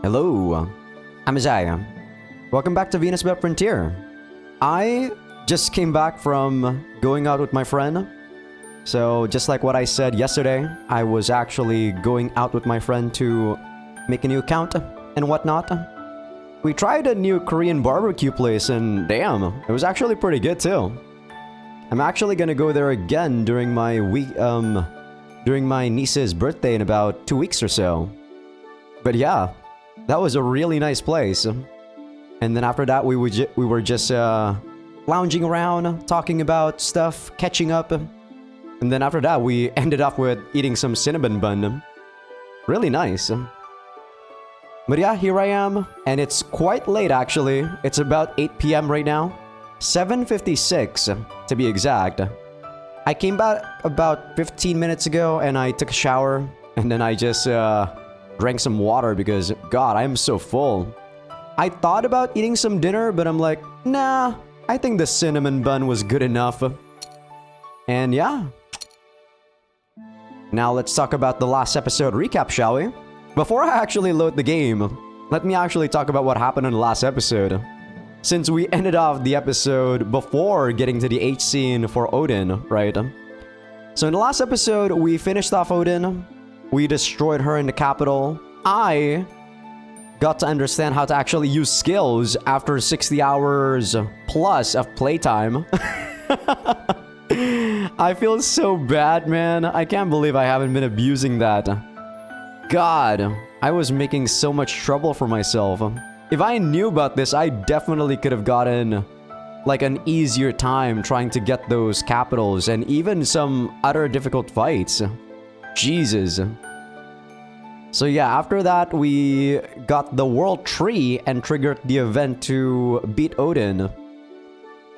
Hello, I'm Azaikyousuke. Welcome back to VenusBlood Frontier. I just came back from going out with my friend. So just like what I said yesterday, I was actually going out with my friend to make a new account and whatnot. We tried a new Korean barbecue place and damn, it was actually pretty good too. I'm actually gonna go there again during my during my niece's birthday in about 2 weeks or so. But yeah, that was a really nice place. And then after that, we were just lounging around, talking about stuff, catching up. And then after that, we ended up with eating some cinnamon bun. Really nice. But yeah, here I am, and it's quite late actually. It's about 8 p.m. right now. 7:56 to be exact. I came back about 15 minutes ago and I took a shower, and then I just drank some water because, God, I'm so full. I thought about eating some dinner, but I'm like, nah, I think the cinnamon bun was good enough. And yeah. Now let's talk about the last episode recap, shall we? Before I actually load the game, let me actually talk about what happened in the last episode. Since we ended off the episode before getting to the H scene for Odin, right? So in the last episode, we finished off Odin. We destroyed her in the capital. I got to understand how to actually use skills after 60 hours plus of playtime. I feel so bad, man. I can't believe I haven't been abusing that. God, I was making so much trouble for myself. If I knew about this, I definitely could have gotten like an easier time trying to get those capitals and even some other difficult fights. Jesus. So yeah, after that, we got the world tree and triggered the event to beat Odin.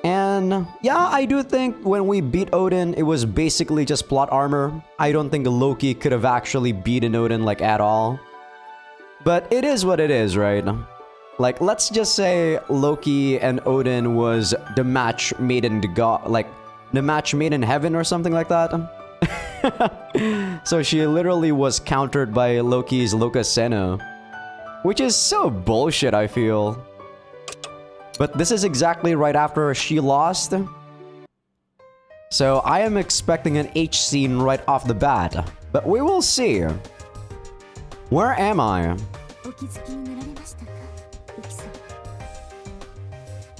And yeah, I do think when we beat Odin, it was basically just plot armor. I don't think Loki could have actually beaten Odin like at all. But it is what it is, right? Like, let's just say Loki and Odin was the match made in the match made in heaven or something like that. So she literally was countered by Loki's Lokasena, which is so bullshit, I feel. But this is exactly right after she lost. So I am expecting an H scene right off the bat, but we will see. Where am I?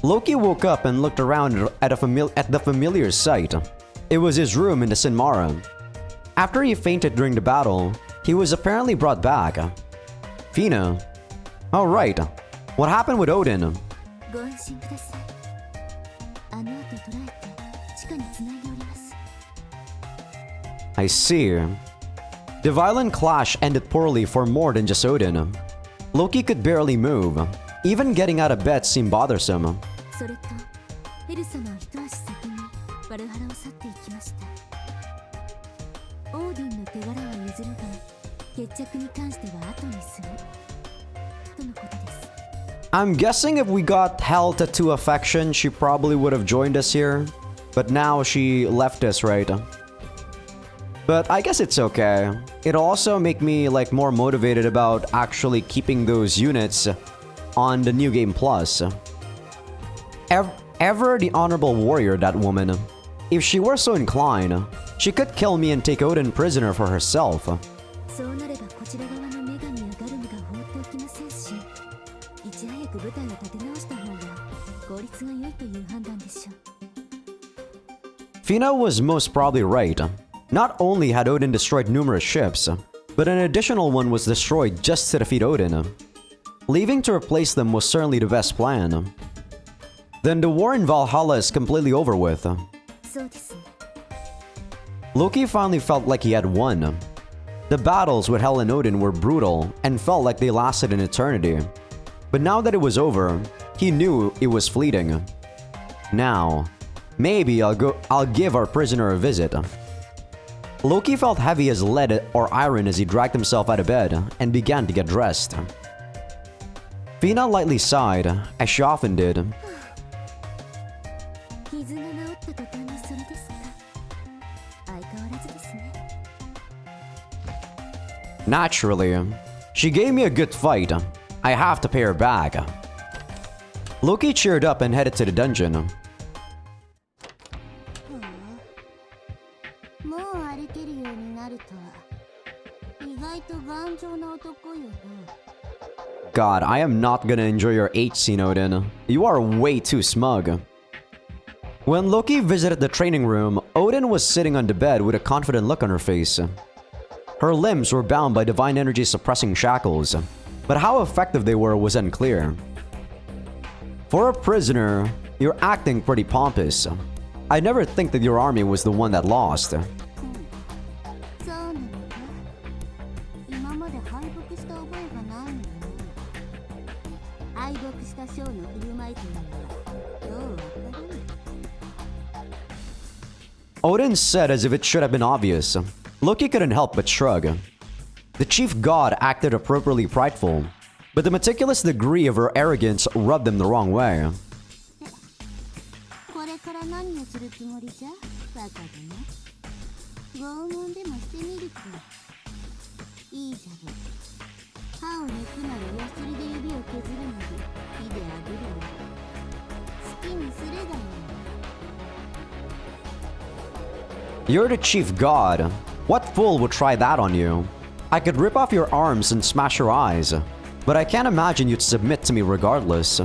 Loki woke up and looked around at the familiar sight. It was his room in the Sinmara. After he fainted during the battle, he was apparently brought back. Fina. Oh right. What happened with Odin? I see. The violent clash ended poorly for more than just Odin. Loki could barely move. Even getting out of bed seemed bothersome. I'm guessing if we got Hell Tattoo Affection, she probably would have joined us here. But now she left us, right? But I guess it's okay. It'll also make me like more motivated about actually keeping those units on the New Game Plus. Ever the honorable warrior, that woman. If she were so inclined, she could kill me and take Odin prisoner for herself. Fina was most probably right. Not only had Odin destroyed numerous ships, but an additional one was destroyed just to defeat Odin. Leaving to replace them was certainly the best plan. Then the war in Valhalla is completely over with. Loki finally felt like he had won. The battles with Hel and Odin were brutal and felt like they lasted an eternity. But now that it was over, he knew it was fleeting. Now, maybe I'll give our prisoner a visit. Loki felt heavy as lead or iron as he dragged himself out of bed and began to get dressed. Fina lightly sighed, as she often did. Naturally, she gave me a good fight. I have to pay her back. Loki cheered up and headed to the dungeon. God, I am not gonna enjoy your H scene, Odin. You are way too smug. When Loki visited the training room, Odin was sitting on the bed with a confident look on her face. Her limbs were bound by divine energy suppressing shackles, but how effective they were was unclear. For a prisoner, you're acting pretty pompous. I never think that your army was the one that lost. Odin said as if it should have been obvious. Loki couldn't help but shrug. The chief god acted appropriately prideful, but the meticulous degree of her arrogance rubbed him the wrong way. You're the chief god. What fool would try that on you? I could rip off your arms and smash your eyes, but I can't imagine you'd submit to me regardless.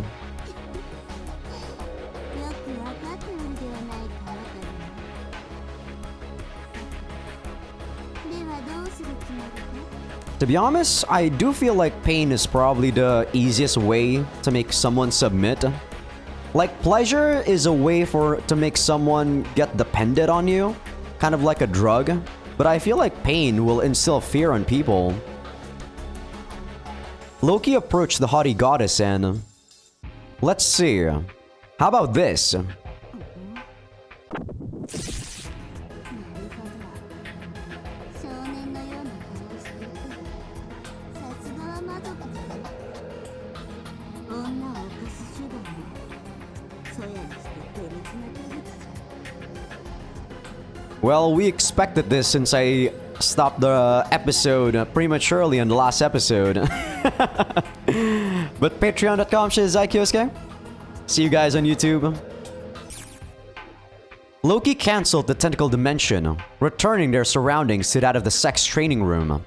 To be honest, I do feel like pain is probably the easiest way to make someone submit. Like, pleasure is a way to make someone get dependent on you, kind of like a drug, but I feel like pain will instill fear on people. Loki approached the haughty goddess and... Let's see. How about this? Well, we expected this since I stopped the episode prematurely on the last episode. But patreon.com/Azaikyousuke. See you guys on YouTube. Loki cancelled the tentacle dimension, returning their surroundings to that of the sex training room.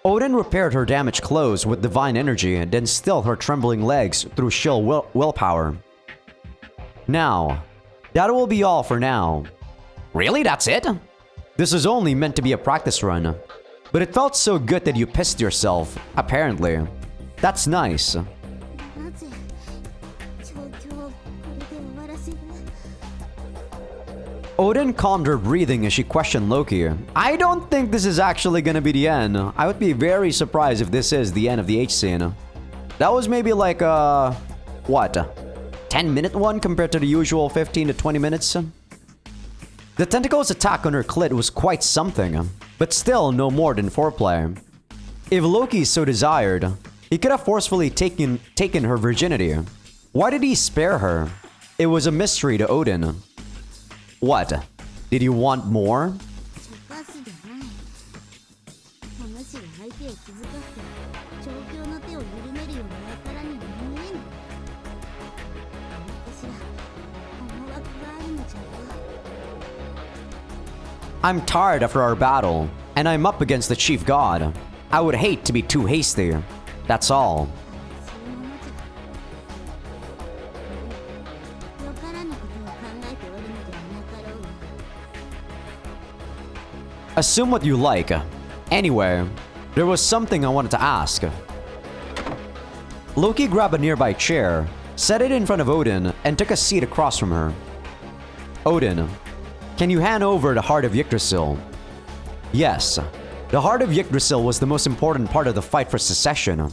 Odin repaired her damaged clothes with divine energy and then stilled her trembling legs through sheer willpower. Now, that will be all for now. Really? That's it? This was only meant to be a practice run. But it felt so good that you pissed yourself, apparently. That's nice. Odin calmed her breathing as she questioned Loki. I don't think this is actually gonna be the end. I would be very surprised if this is the end of the H scene. That was maybe like what? 10-minute one compared to the usual 15 to 20 minutes? The tentacle's attack on her clit was quite something, but still no more than foreplay. If Loki so desired, he could have forcefully taken her virginity. Why did he spare her? It was a mystery to Odin. What? Did he want more? I'm tired after our battle, and I'm up against the chief god. I would hate to be too hasty. That's all. Assume what you like. Anyway, there was something I wanted to ask. Loki grabbed a nearby chair, set it in front of Odin, and took a seat across from her. Odin, can you hand over the Heart of Yggdrasil? Yes, the Heart of Yggdrasil was the most important part of the fight for secession.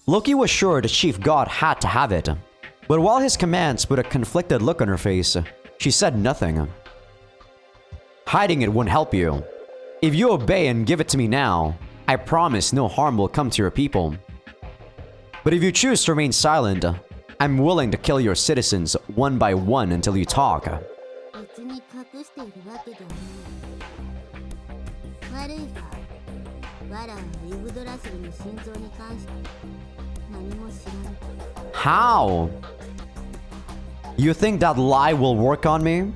Loki was sure the chief god had to have it, but while his commands put a conflicted look on her face, she said nothing. Hiding it won't help you. If you obey and give it to me now, I promise no harm will come to your people. But if you choose to remain silent, I'm willing to kill your citizens one by one until you talk. How? You think that lie will work on me?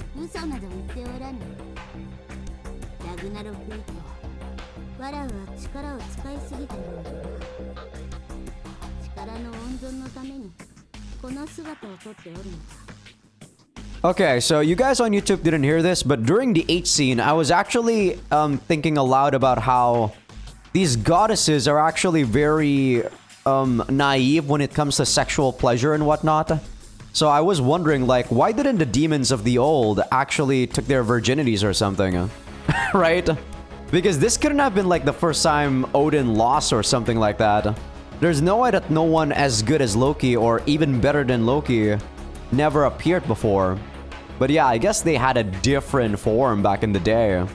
Okay, so you guys on YouTube didn't hear this, but during the 8th scene, I was actually thinking aloud about how these goddesses are actually very naive when it comes to sexual pleasure and whatnot. So I was wondering, like, why didn't the demons of the old actually took their virginities or something? Right? Because this couldn't have been like the first time Odin lost or something like that. There's no way that no one as good as Loki or even better than Loki never appeared before. But yeah, I guess they had a different form back in the day.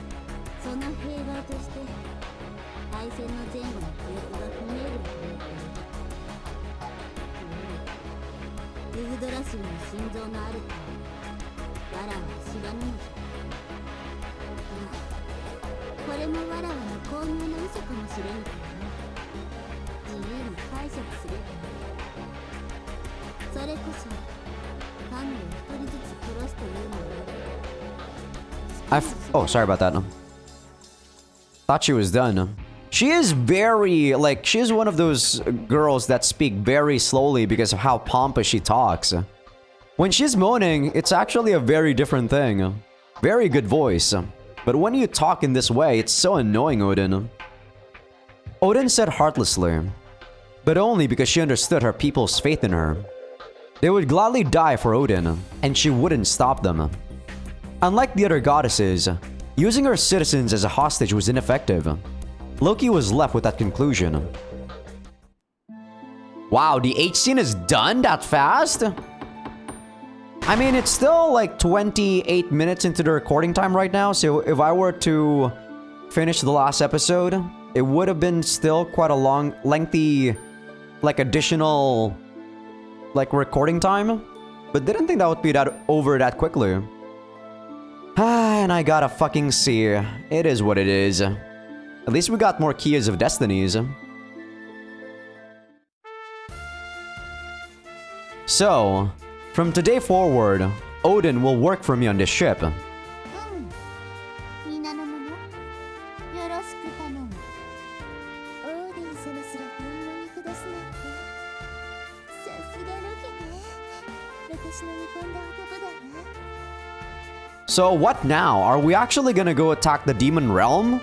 Oh, sorry about that. Thought she was done. She is very, like, she is one of those girls that speak very slowly because of how pompous she talks. When she's moaning, it's actually a very different thing. Very good voice. But when you talk in this way, it's so annoying, Odin. Odin said heartlessly, but only because she understood her people's faith in her. They would gladly die for Odin, and she wouldn't stop them. Unlike the other goddesses, using her citizens as a hostage was ineffective. Loki was left with that conclusion. Wow, the 8th scene is done that fast? I mean, it's still like 28 minutes into the recording time right now, so if I were to finish the last episode, it would have been still quite a long, lengthy, like additional, like recording time. But didn't think that would be that over that quickly. And I got a fucking C. It is what it is. At least we got more Keys of Destinies. So, from today forward, Odin will work for me on this ship. So what now? Are we actually gonna go attack the demon realm?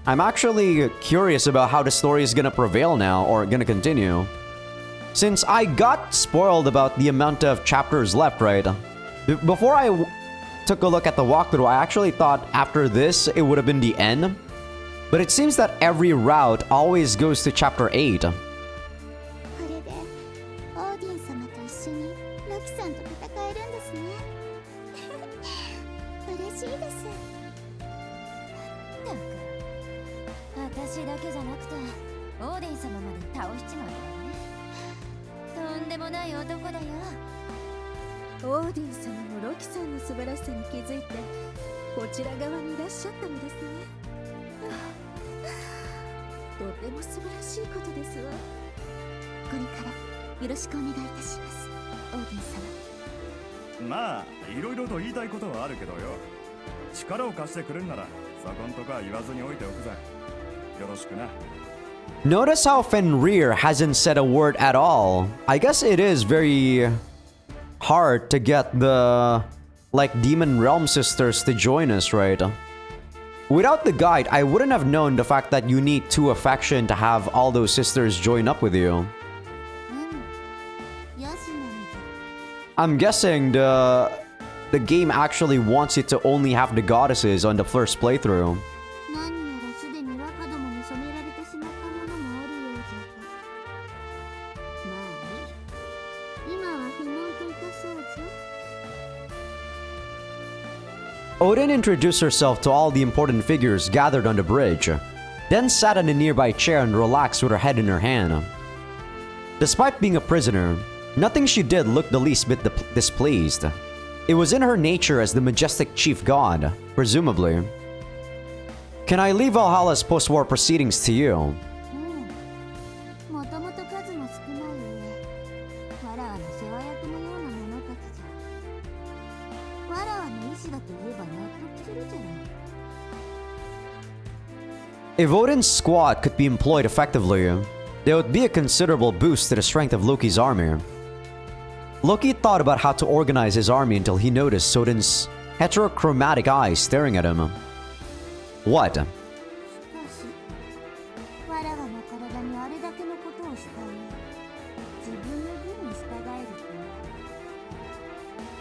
I'm actually curious about how the story is gonna prevail now, or gonna continue. Since I got spoiled about the amount of chapters left, right? Before I took a look at the walkthrough, I actually thought after this, it would have been the end. But it seems that every route always goes to chapter 8. Notice how Fenrir hasn't said a word at all. I guess it is very hard to get the, like, Demon Realm sisters to join us, right? Without the guide, I wouldn't have known the fact that you need 2 affection to have all those sisters join up with you. I'm guessing the game actually wants you to only have the goddesses on the first playthrough. Odin introduced herself to all the important figures gathered on the bridge, then sat in a nearby chair and relaxed with her head in her hand. Despite being a prisoner, nothing she did looked the least bit displeased. It was in her nature as the majestic chief god, presumably. Can I leave Valhalla's post-war proceedings to you? も少ない上、わらわの世話役のような者たちじゃ。わらわの意志だと言えば納得するじゃない。If Odin's squad could be employed effectively, there would be a considerable boost to the strength of Loki's army. Loki thought about how to organize his army until he noticed Odin's heterochromatic eyes staring at him. What? しかし、わらわの体にあれだけのことをした上、自分の分に従えるとは、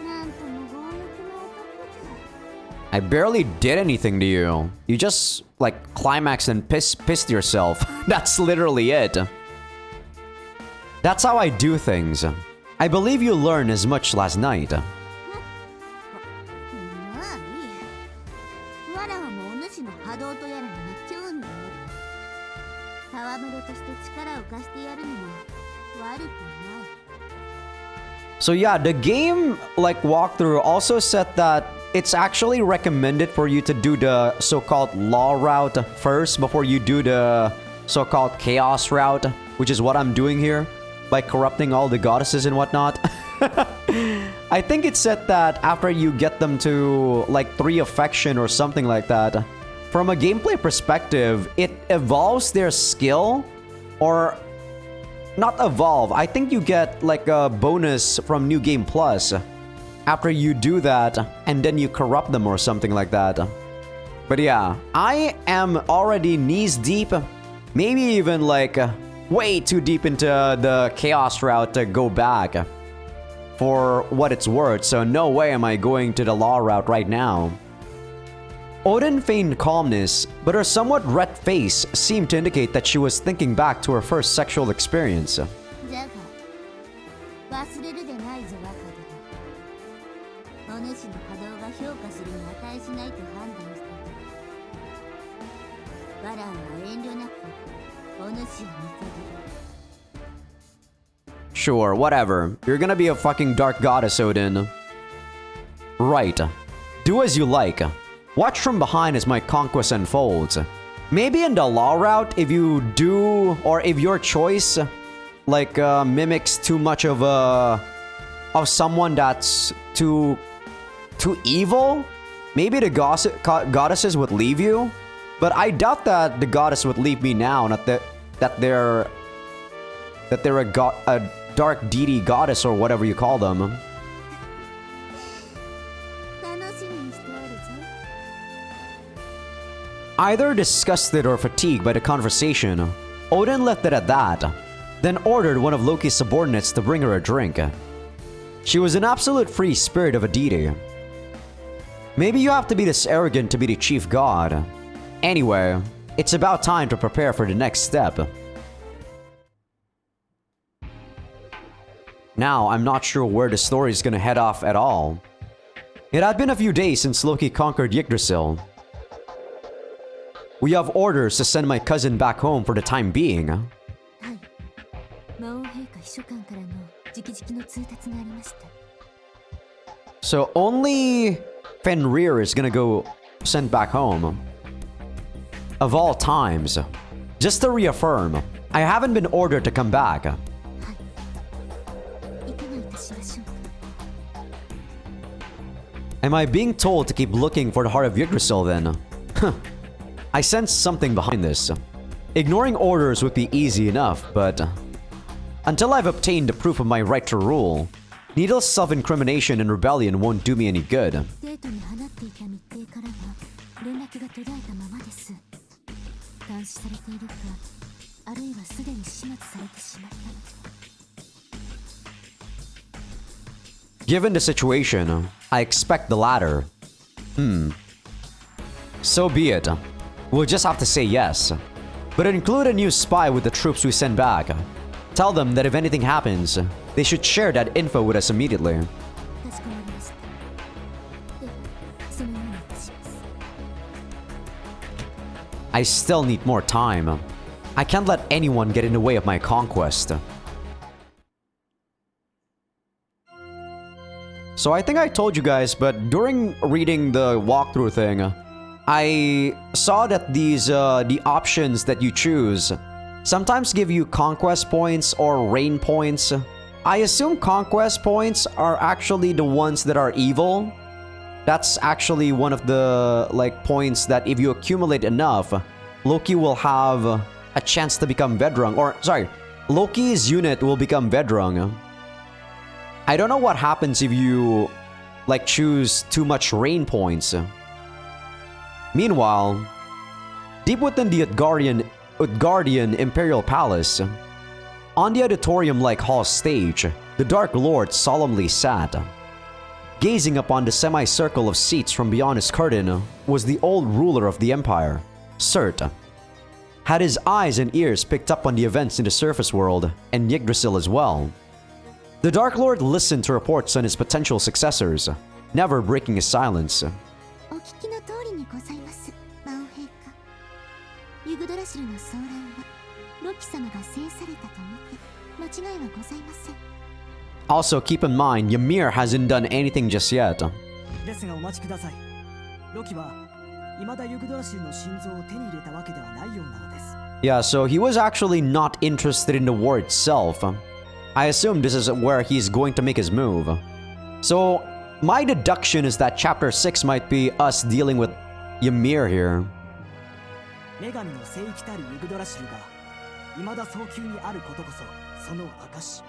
なんとも強欲な男じゃ。I barely did anything to you. You just, like, climaxed and pissed yourself. That's literally it. That's how I do things. I believe you learned as much last night. まあいい。わらわもお主の波動とやらに興味がある。戯れとして力を貸してやるのも悪くない。So yeah, the game, like, walkthrough also said that it's actually recommended for you to do the so-called law route first before you do the so-called chaos route, which is what I'm doing here, by corrupting all the goddesses and whatnot. I think it said that after you get them to, like, 3 affection or something like that, from a gameplay perspective, it evolves their skill, or not evolve. I think you get, like, a bonus from New Game Plus after you do that, and then you corrupt them or something like that. But yeah, I am already knees deep, maybe even, like, way too deep into the chaos route to go back for what it's worth, so no way am I going to the law route right now. Odin feigned calmness, but her somewhat red face seemed to indicate that she was thinking back to her first sexual experience. じゃが、忘れるでないぞ若手だ。お主の波動が評価するに値しないと判断した。わらわは遠慮なくお主を見限る。Sure, whatever. You're gonna be a fucking dark goddess, Odin. Right. Do as you like. Watch from behind as my conquest unfolds. Maybe in the law route, if you do, or if your choice, like, mimics too much of someone that's too evil, maybe the goddesses would leave you. But I doubt that the goddess would leave me now, not that they're a dark deity goddess or whatever you call them. 楽しみにしておるぞ。Either disgusted or fatigued by the conversation, Odin left it at that, then ordered one of Loki's subordinates to bring her a drink. She was an absolute free spirit of a deity. Maybe you have to be this arrogant to be the chief god. Anyway, it's about time to prepare for the next step. Now, I'm not sure where the story is gonna head off at all. It had been a few days since Loki conquered Yggdrasil. We have orders to send my cousin back home for the time being. はい。魔王陛下秘書官からの直々の通達がありました。So only Fenrir is gonna go sent back home. Of all times. Just to reaffirm, I haven't been ordered to come back. はい。いかがいたしましょうか。Am I being told to keep looking for the heart of Yggdrasil then? Huh. I sense something behind this. Ignoring orders would be easy enough, but until I've obtained the proof of my right to rule, needless self-incrimination and rebellion won't do me any good. デートに放っていた密偵からは連絡が途絶えたままです。監視されているか、あるいはすでに始末されてしまったのか。Given the situation, I expect the latter. So be it. We'll just have to say yes. But include a new spy with the troops we send back. Tell them that if anything happens, they should share that info with us immediately. かしこまりました。では、そのようにいたします。I still need more time. I can't let anyone get in the way of my conquest. So I think I told you guys, but during reading the walkthrough thing, I saw that these the options that you choose sometimes give you conquest points or reign points. I assume conquest points are actually the ones that are evil. That's actually one of the points that if you accumulate enough, Loki will have a chance to become Vedrung. Or sorry, Loki's unit will become Vedrung. I don't know what happens if you choose too much reign points. Meanwhile, deep within the Utgardian Imperial Palace, on the auditorium-like hall stage, the Dark Lord solemnly sat. Gazing upon the semicircle of seats from beyond his curtain was the old ruler of the empire, Surt. Had his eyes and ears picked up on the events in the surface world, and Yggdrasil as well. The Dark Lord listened to reports on his potential successors, never breaking his silence. お聞きの通りにございます、魔王陛下。ユグドラシルの総乱はロキ様が制されたと見て間違いはございません。 Also, keep in mind, Ymir hasn't done anything just yet. ですがお待ちください。ロキは未だユグドラシルの心臓を手に入れたわけではないようなのです。Yeah, so he was actually not interested in the war itself. I assume this is where he's going to make his move. So, my deduction is that Chapter 6 might be us dealing with Ymir here. 女神の聖域たるユグドラシルが未だ早急にあることこそその証。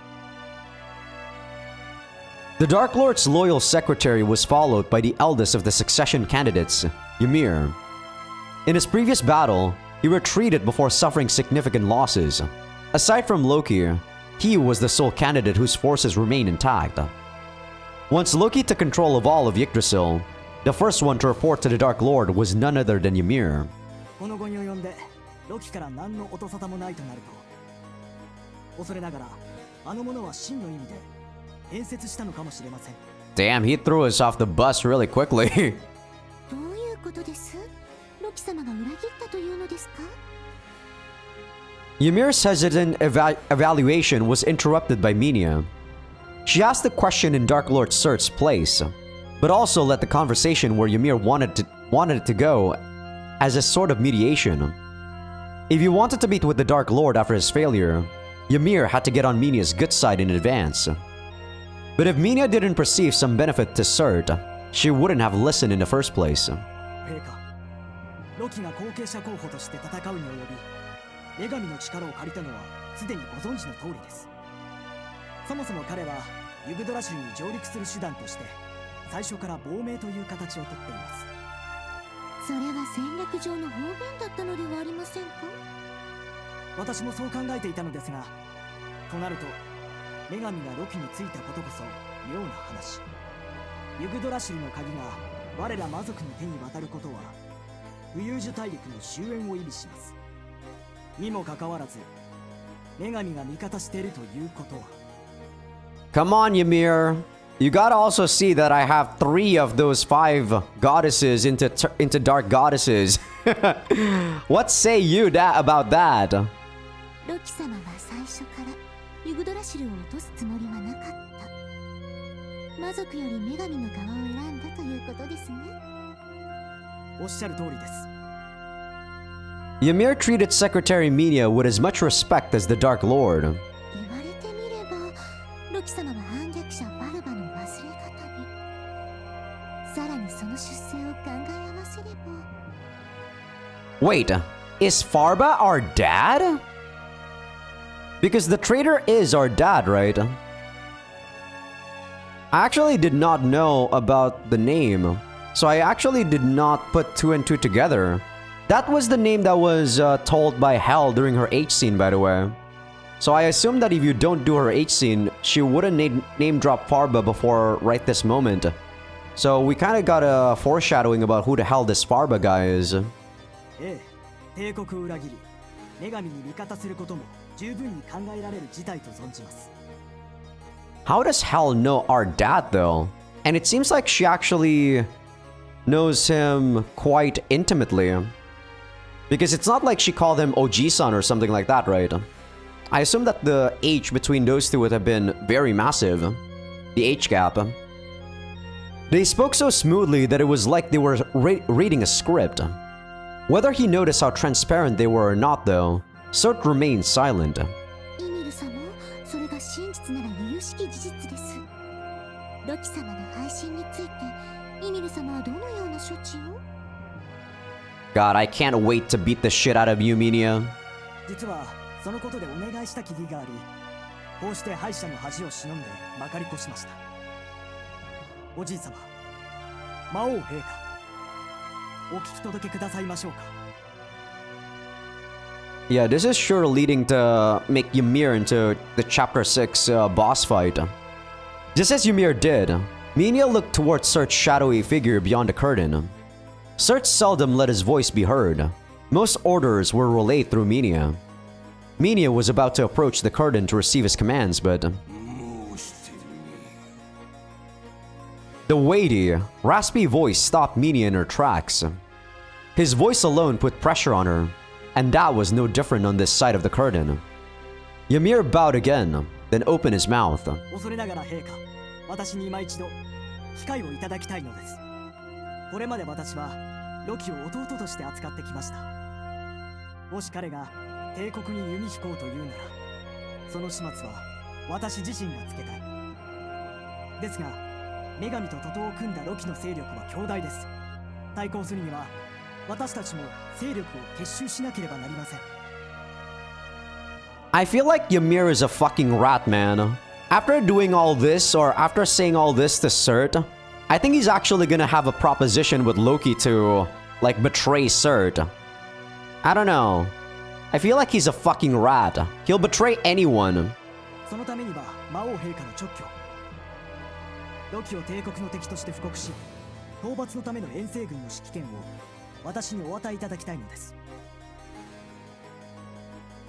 The Dark Lord's loyal secretary was followed by the eldest of the succession candidates, Ymir. In his previous battle, he retreated before suffering significant losses. Aside from Loki, he was the sole candidate whose forces remained intact. Once Loki took control of all of Yggdrasil, the first one to report to the Dark Lord was none other than Ymir. この後に及んでロキから何の音沙汰もないとなると、恐れながらあの者は真の意味で変節したのかもしれません。 Damn, he threw us off the bus really quickly. どういうことです？ロキ様が裏切ったというのですか？ Ymir's hesitant evaluation was interrupted by Minia. She asked the question in Dark Lord Surt's place, but also let the conversation where Ymir wanted it to go as a sort of mediation. If you wanted to meet with the Dark Lord after his failure, Ymir had to get on Minia's good side in advance. But if Minia didn't perceive some benefit to Surt, she wouldn't have listened in the first place. 陛下、ロキが後継者候補として戦うに及び、女神の力を借りたのはすでにご存知の通りです。そもそも彼はユグドラ州に上陸する手段として最初から亡命という形をとっています。それは戦略上の方便だったのではありませんか？私もそう考えていたのですが、となると女神がロキについたことこそ妙な話。ユグドラシルの鍵が我ら魔族の手に渡ることは浮遊樹大陸の終焉を意味します。にもかかわらず女神が味方しているということは。 Come on, Ymir. You gotta also see that I have 3 of those 5 goddesses into dark goddesses. What say you about that? ロキ様は最初からユグドラシルを落とすつもりはなかった。魔族より女神の側を選んだということですね。おっしゃる通りです。 Ymir treated Secretary Minia with as much respect as the Dark Lord. 言われてみれば、ロキ様は反逆者ファルバの忘れ方に。さらにその出世を考え合わせれば。Wait, is Farba our dad? Because the traitor is our dad, right? I actually did not know about the name, so I actually did not put 2 and 2 together. That was the name that was told by Hel during her H scene, by the way. So I assume that if you don't do her H scene, she wouldn't name drop Farba before right this moment. So we kind of got a foreshadowing about who the hell this Farba guy is. ええ、帝国を裏切り、女神に味方することも十分に考えられる事態と存じます。 How does Hel know our dad though? And it seems like she actually knows him quite intimately. Because it's not like she called him Oji-san or something like that, right? I assume that the age between those two would have been very massive. The age gap. They spoke so smoothly that it was like they were reading a script. Whether he noticed how transparent they were or not though, Surt remained silent. イミル様、それが真実なら由々しき事実です。ロキ様の配信についてイミル様はどのような処置を？ God, I can't wait to beat the shit out of you, Minia. 実はそのことでお願いしたき儀があり、こうして敗者の恥を忍んでまかり越しました。おじい様、魔王陛下、お聞き届けくださいましょうか。 Yeah, this is sure leading to make Ymir into the Chapter 6 boss fight. Just as Ymir did, Minia looked towards Surt's shadowy figure beyond the curtain. Surt seldom let his voice be heard. Most orders were relayed through Minia. Minia was about to approach the curtain to receive his commands, but the weighty, raspy voice stopped Minia in her tracks. His voice alone put pressure on her, and that was no different on this side of the curtain. Ymir bowed again, then opened his mouth. 恐れながら陛下、私に今一度機会をいただきたいのです。これまで私はロキを弟として扱ってきました。もし彼が帝国に弓引こうというなら、その始末は私自身がつけたい。ですが、女神と徒党を組んだロキの勢力は強大です。対抗するには私たちも勢力を結集しなければなりません。 I feel like Ymir is a fucking rat, man. After doing all this, or after saying all this to Surt, I think he's actually gonna have a proposition with Loki to, like, betray Surt. I don't know. I feel like he's a fucking rat. He'll betray anyone. そのためには魔王陛下の直居、ロキを帝国の敵として布告し、討伐のための遠征軍の指揮権を私にお与えいただきたいのです。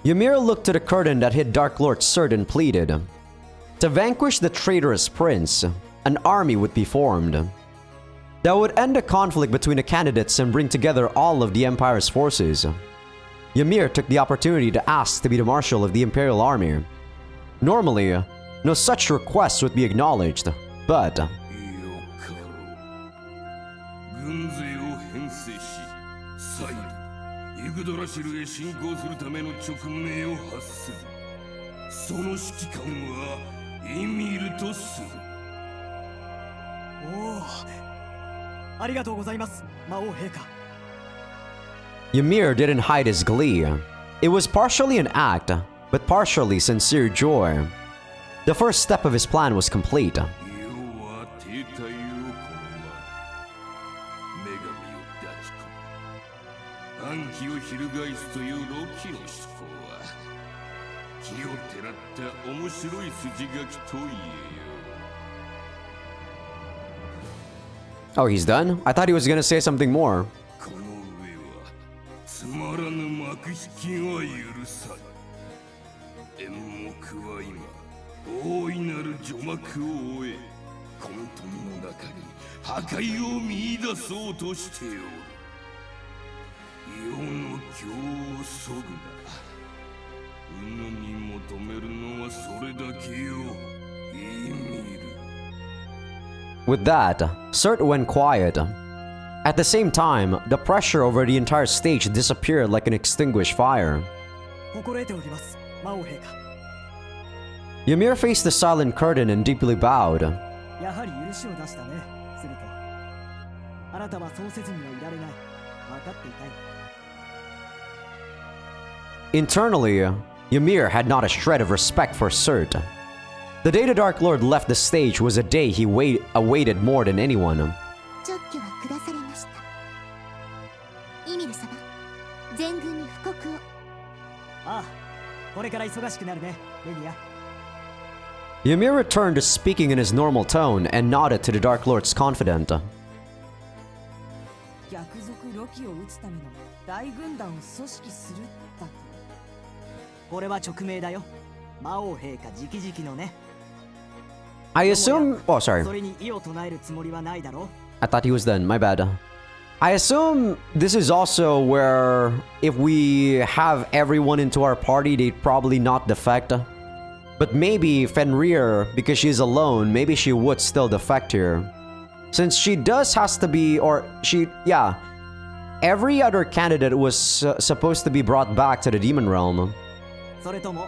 Ymir looked to the curtain that hid Dark Lord Surt and pleaded. To vanquish the traitorous prince, an army would be formed. That would end the conflict between the candidates and bring together all of the Empire's forces. Ymir took the opportunity to ask to be the marshal of the Imperial Army. Normally, no such request would be acknowledged, but... ユグドラシルへ侵攻するための勅命を発する。その指揮官はイミルとする。おお、ありがとうございます、魔王陛下。 Ymir didn't hide his glee. It was partially an act, but partially sincere joy. The first step of his plan was complete. 世は停滞を好ま女神を抱き込む。暗気を翻すというロキの思考は気をてらった面白い筋書きと言えよ。 Oh, he's done? I thought he was gonna say something more. この上はつまらぬ幕引きは許さぬ。演目は今大いなる除幕を終え、混沌の中に破壊を見出そうとしておる。世の教をそぐな。己に求めるのはそれだけよ。イミル。 With that, Surt went quiet. At the same time, the pressure over the entire stage disappeared like an extinguished fire. 心得ております、魔王陛下。 Ymir faced the silent curtain and deeply bowed. やはり許しを出したね。すると、あなたはそうせずにはいられない。分かっていたい。 Internally, Ymir had not a shred of respect for Surt. The day the Dark Lord left the stage was a day he awaited more than anyone. 直許は下されました。イミル様、全軍に布告を。ああ、これから忙しくなるね、メギア。 Ymir returned to speaking in his normal tone and nodded to the Dark Lord's confidant. 逆賊ロキを討つための大軍団を組織するだと。これは直命だよ。魔王陛下直々のね。 I assume... Oh, sorry. それに異を唱えるつもりはないだろう。 I thought he was done. My bad. I assume this is also where if we have everyone into our party, they'd probably not defect. But maybe Fenrir, because she's alone, maybe she would still defect here. Since she does has to be, or she, yeah. every other candidate was supposed to be brought back to the demon realm. それとも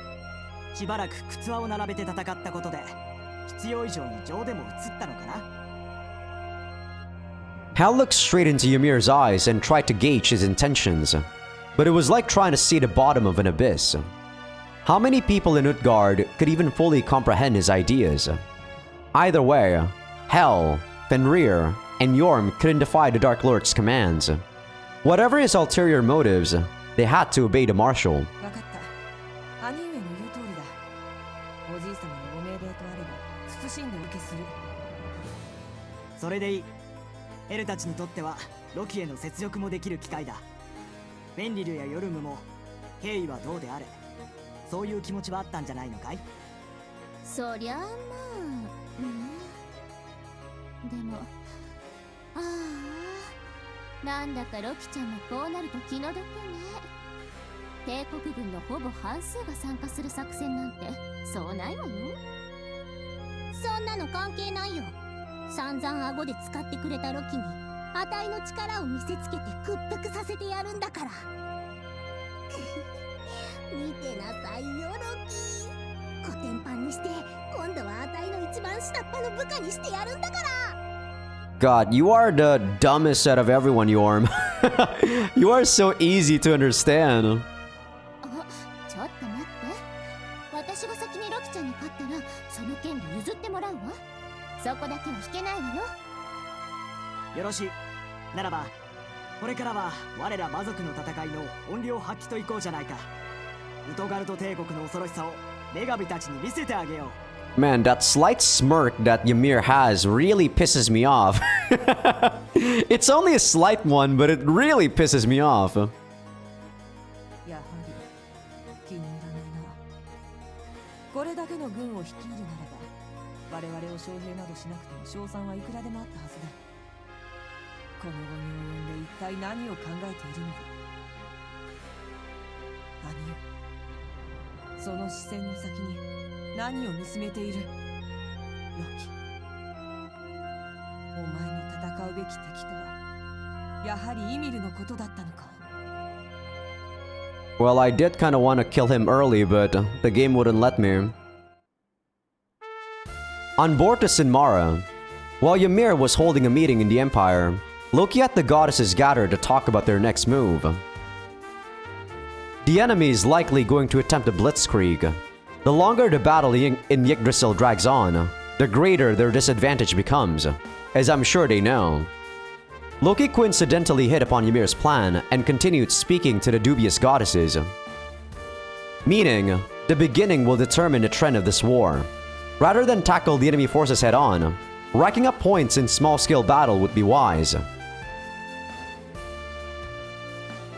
しばらく靴輪を並べて戦ったことで必要以上に情でも移ったのかな。 Hal looked straight into Ymir's eyes and tried to gauge his intentions, but it was like trying to see the bottom of an abyss. How many people in Utgard could even fully comprehend his ideas? Either way, Hel, Fenrir, and Yorm couldn't defy the Dark Lord's commands. Whatever his ulterior motives, they had to obey the Marshal. 分かった。兄上の言う通りだ。おじい様のご命令とあれば慎んでお受けする。それでいい。エルたちにとってはロキへの雪辱もできる機会だ。ベンリルやヨルムも兵医はどうであれそういう気持ちはあったんじゃないのかい？そりゃあまあ、でもああ、なんだかロキちゃんもこうなると気の毒ね。帝国軍のほぼ半数が参加する作戦なんてそうないわよ。そんなの関係ないよ。散々顎で使ってくれたロキにあたいの力を見せつけて屈服させてやるんだから。見てなさいよロキ。コテンパンにして今度はあたいの一番下っ端の部下にしてやるんだから。God, you are the dumbest out of everyone, Yorm. You are so easy to understand. あ、ちょっと待って。私が先にロキちゃんに勝ったらその権利譲ってもらうわ。そこだけは引けないわよ。よろしい。ならばこれからは我ら魔族の戦いの本領発揮といこうじゃないか。ウトガルト帝国の恐ろしさを女神たちに見せてあげよう。Man, that slight smirk that Ymir has really pisses me off. It's only a slight one, but it really pisses me off. やはり気に入らないな。これだけの軍を率いるならば我々を招兵などしなくても賞賛はいくらでもあったはずだ。この後に及んで一体何を考えているのだ。兄よ、その視線の先に何を見つめている。ロキ、お前の戦うべき敵とはやはりイミルのことだったのか。 Well, I did kind of want to kill him early, but the game wouldn't let me. On board the Sinmara, while Ymir was holding a meeting in the Empire, Loki and the goddesses gathered to talk about their next move. The enemy is likely going to attempt a blitzkrieg. The longer the battle in Yggdrasil drags on, the greater their disadvantage becomes, as I'm sure they know. Loki coincidentally hit upon Ymir's plan and continued speaking to the dubious goddesses. Meaning, the beginning will determine the trend of this war. Rather than tackle the enemy forces head-on, racking up points in small-scale battle would be wise.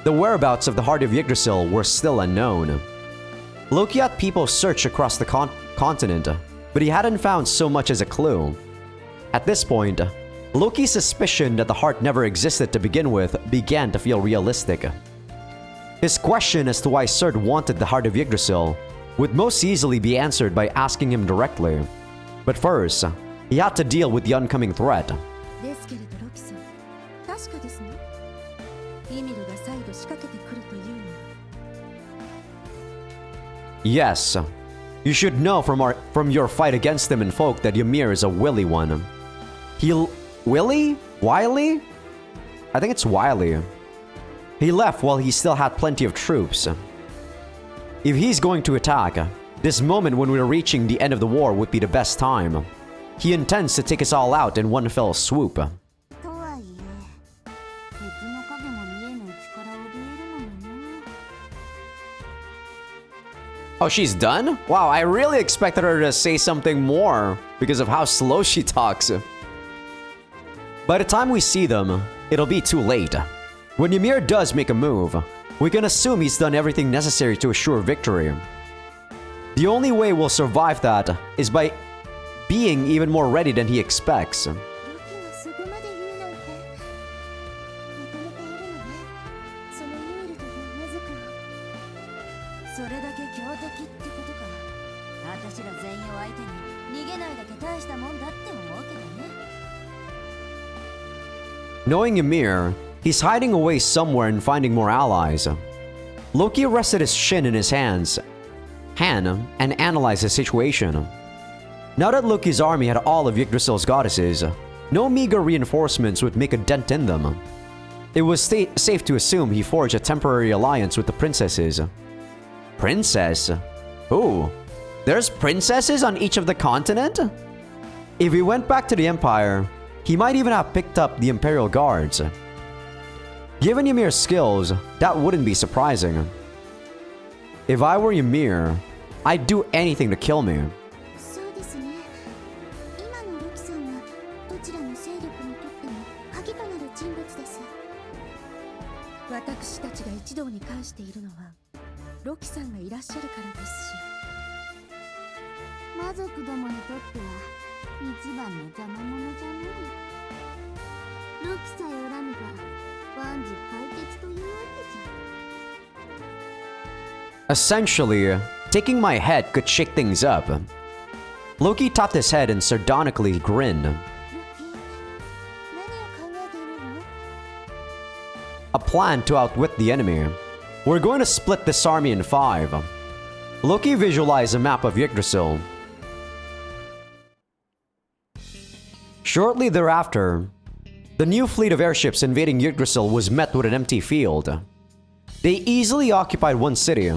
The whereabouts of the heart of Yggdrasil were still unknown. Loki had people search across the continent, but he hadn't found so much as a clue. At this point, Loki's suspicion that the heart never existed to begin with began to feel realistic. His question as to why Surt wanted the heart of Yggdrasil would most easily be answered by asking him directly. But first, he had to deal with the oncoming threat. ですけれどロキさん、確かですね。イミルが再度仕掛けてくるというのは。Yes, you should know from your fight against him in Folk that Ymir is a wily one. Wily? Wily? I think it's wily. He left while he still had plenty of troops. If he's going to attack, this moment when we're reaching the end of the war would be the best time. He intends to take us all out in one fell swoop. とはいえ、敵の影も見えぬ力を怯えるのもな。 Oh, she's done? Wow, I really expected her to say something more because of how slow she talks. By the time we see them, it'll be too late. When Ymir does make a move, we can assume he's done everything necessary to assure victory. The only way we'll survive that is by being even more ready than he expects. ロキがそこまで言うなんて。認めているのね。そのイミルという魔族を。それだけ強敵ってことか。私ら全員を相手に逃げないだけ大したもんだって思うけどね。Knowing Ymir, He's hiding away somewhere and finding more allies. Loki rested his shin in his hand and analyzed the situation. Now that Loki's army had all of Yggdrasil's goddesses, no meager reinforcements would make a dent in them. It was safe to assume he forged a temporary alliance with the princesses. Princess? Who? There's princesses on each of the continent? If he went back to the Empire, he might even have picked up the Imperial Guards. Given Ymir's skills, that wouldn't be surprising. If I were Ymir, I'd do anything to kill me. そうですね。今のロキさんはどちらの勢力にとっても鍵となる人物です。私たちが一堂に会しているのはロキさんがいらっしゃるからですし、魔族どもにとっては一番の邪魔者じゃねえ。ロキさえおらぬが万事解決というわけじゃ。 Essentially, taking my head could shake things up. Loki tapped his head and sardonically grinned. ロキ、何を考えているの？ A plan to outwit the enemy. We're going to split this army in 5. Loki visualized a map of Yggdrasil. Shortly thereafter, the new fleet of airships invading Yggdrasil was met with an empty field. They easily occupied one city,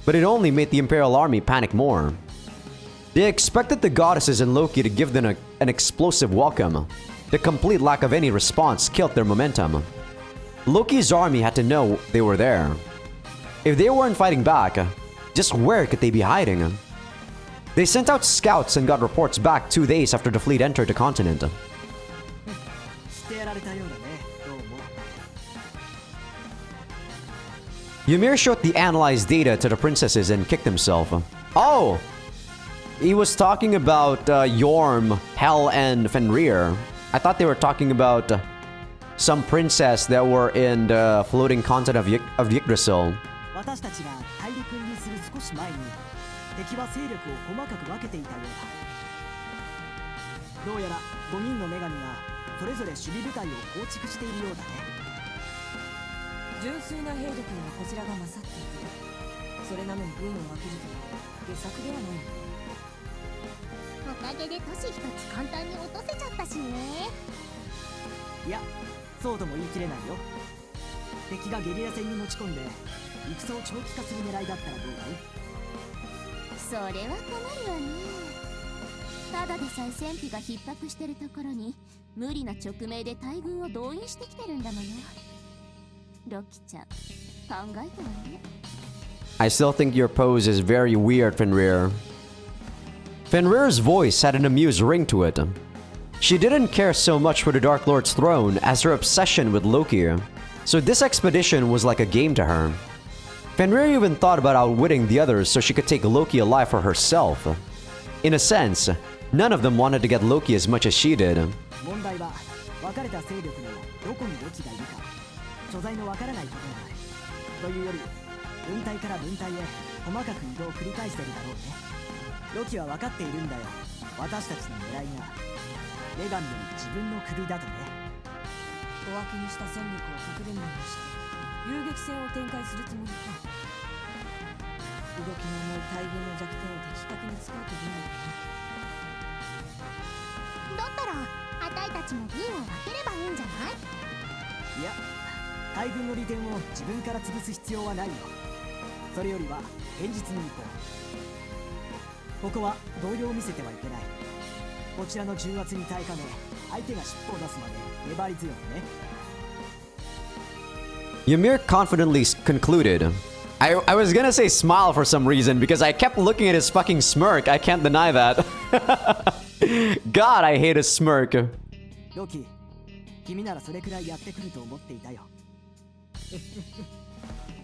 but it only made the Imperial army panic more. They expected the goddesses and Loki to give them an explosive welcome. The complete lack of any response killed their momentum. Loki's army had to know they were there. If they weren't fighting back, just where could they be hiding? They sent out scouts and got reports back 2 days after the fleet entered the continent. してやられたようだね。どうも。 Ymir showed the analyzed data to the princesses and kicked himself. Oh! He was talking about Yorm, Hel, and Fenrir. I thought they were talking about some princess that were in the floating continent of Yggdrasil. 私たちが大陸入りする少し前に敵は勢力を細かく分けていたようだ。どうやら5人の女神がそれぞれ守備部隊を構築しているようだね。純粋な兵力にはこちらが勝っている。それなのに軍を分けるとは下策ではないの。おかげで都市一つ簡単に落とせちゃったしね。いや、そうとも言い切れないよ。敵がゲリラ戦に持ち込んで戦を長期化する狙いだったらどうだい？それは困るわね。ただでさえ戦費が逼迫してるところに無理な直命で大軍を動員してきてるんだもの。ロキちゃん、考えたわね。I still think your pose is very weird, Fenrir. Fenrir's voice had an amused ring to it. She didn't care so much for the Dark Lord's throne as her obsession with Loki, so this expedition was like a game to her. Fenrir even thought about outwitting the others so she could take Loki alive for herself. In a sense, none of them wanted to get Loki as much as she did. 問題は分かれた勢力のどこにロキがいるか所在の分からないことになる。というより分隊から分隊へ細かく移動を繰り返してるだろうね。ロキは分かっているんだよ。私たちの狙いが女神より自分の首だとね。小分けにした戦力を隠れ蓑にして遊撃戦を展開するつもりか。動きの重い大軍の弱点を的確に使うというのかな。だったらあたいたちも軍を分ければいいんじゃない？いや、大軍の利点を自分から潰す必要はないよ。それよりは現実に行こう。ここは動揺を見せてはいけない。こちらの重圧に耐えかね、相手が尻尾を出すまで粘り強くね。Ymir confidently concluded. I was gonna say smile for some reason because I kept looking at his fucking smirk. I can't deny that. God, I hate his smirk. ロキ、君ならそれくらいやってくると思っていたよ。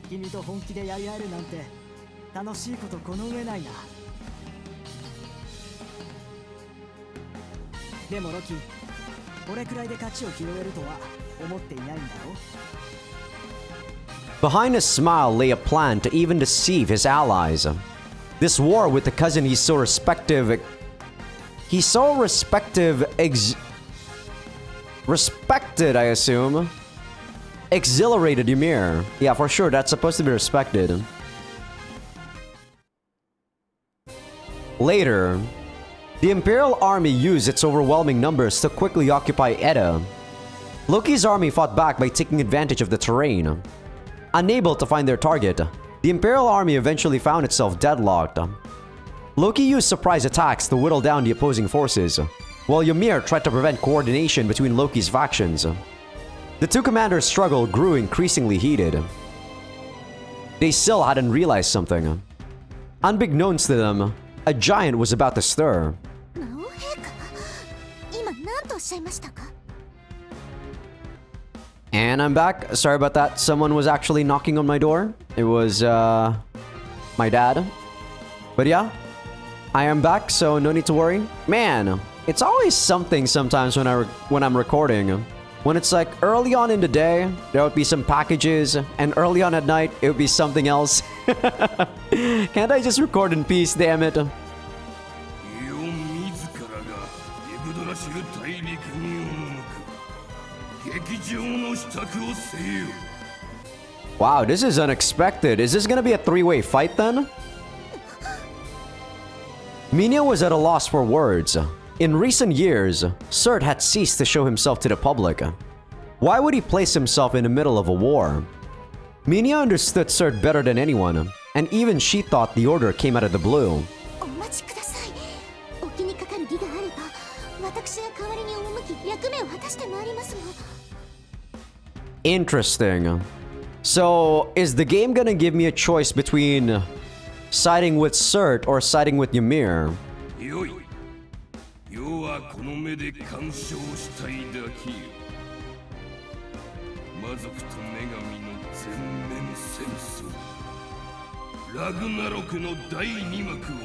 君と本気でやり合えるなんて楽しいことこの上ないな。でもロキ、これくらいで勝ちを拾えるとは思っていないんだろう。Behind his smile lay a plan to even deceive his allies. This war with the cousin he's so respected, I assume. exhilarated Ymir. Yeah, for sure, that's supposed to be respected. Later, the Imperial army used its overwhelming numbers to quickly occupy Edda. Loki's army fought back by taking advantage of the terrain. Unable to find their target, the Imperial army eventually found itself deadlocked. Loki used surprise attacks to whittle down the opposing forces, while Ymir tried to prevent coordination between Loki's factions. The two commanders' struggle grew increasingly heated. They still hadn't realized something. Unbeknownst to them, a giant was about to stir. 魔王陛下、今何とおっしゃいましたか？ And I'm back. Sorry about that. Someone was actually knocking on my door. It was, my dad. But yeah, I am back, so no need to worry. Man, it's always something sometimes when I'm recording. When it's like early on in the day, there would be some packages, and early on at night, it would be something else. Can't I just record in peace, damn it? Wow, this is unexpected. Is this gonna be a three-way fight then? Minya was at a loss for words. In recent years, Surt had ceased to show himself to the public. Why would he place himself in the middle of a war? Minya understood Surt better than anyone, and even she thought the order came out of the blue. お待ちください。お気にかかる義があれば、私が代わりに赴き役目を果たしてまいりますもん。 Interesting. So, is the game gonna give me a choice between siding with Surt or siding with Ymir? 世はこの目で鑑賞したいだけよ。魔族と女神の全面戦争、ラグナロクの第二幕を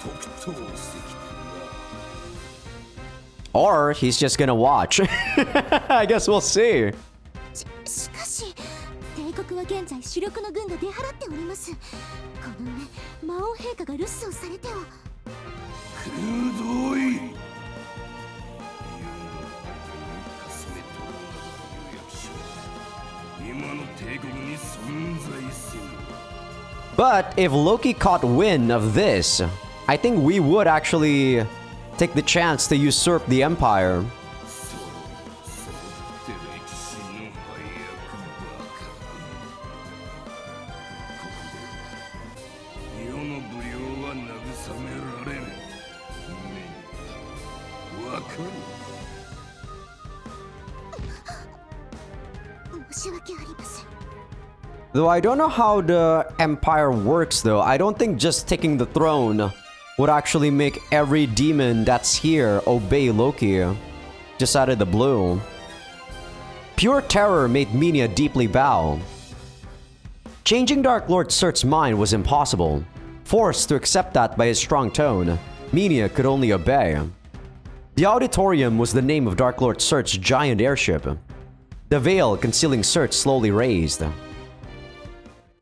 特等席だな。 Or he's just gonna watch. I guess we'll see. しかし、帝国は現在主力の軍が出払っております。この上、魔王陛下が留守をされては。 くどい。今の帝国に存在する。 But if Loki caught wind of this, I think we would actually take the chance to usurp the Empire. って歴史の早くばかり。世の武量は慰められぬ。わかる。 申し訳ありません。 Though I don't know how the Empire works though. I don't think just taking the throne would actually make every demon that's here obey Loki. Just out of the blue. Pure terror made Minya deeply bow. Changing Dark Lord Surt's mind was impossible. Forced to accept that by his strong tone, Minya could only obey. The Auditorium was the name of Dark Lord Surt's giant airship. The veil concealing Surt slowly raised.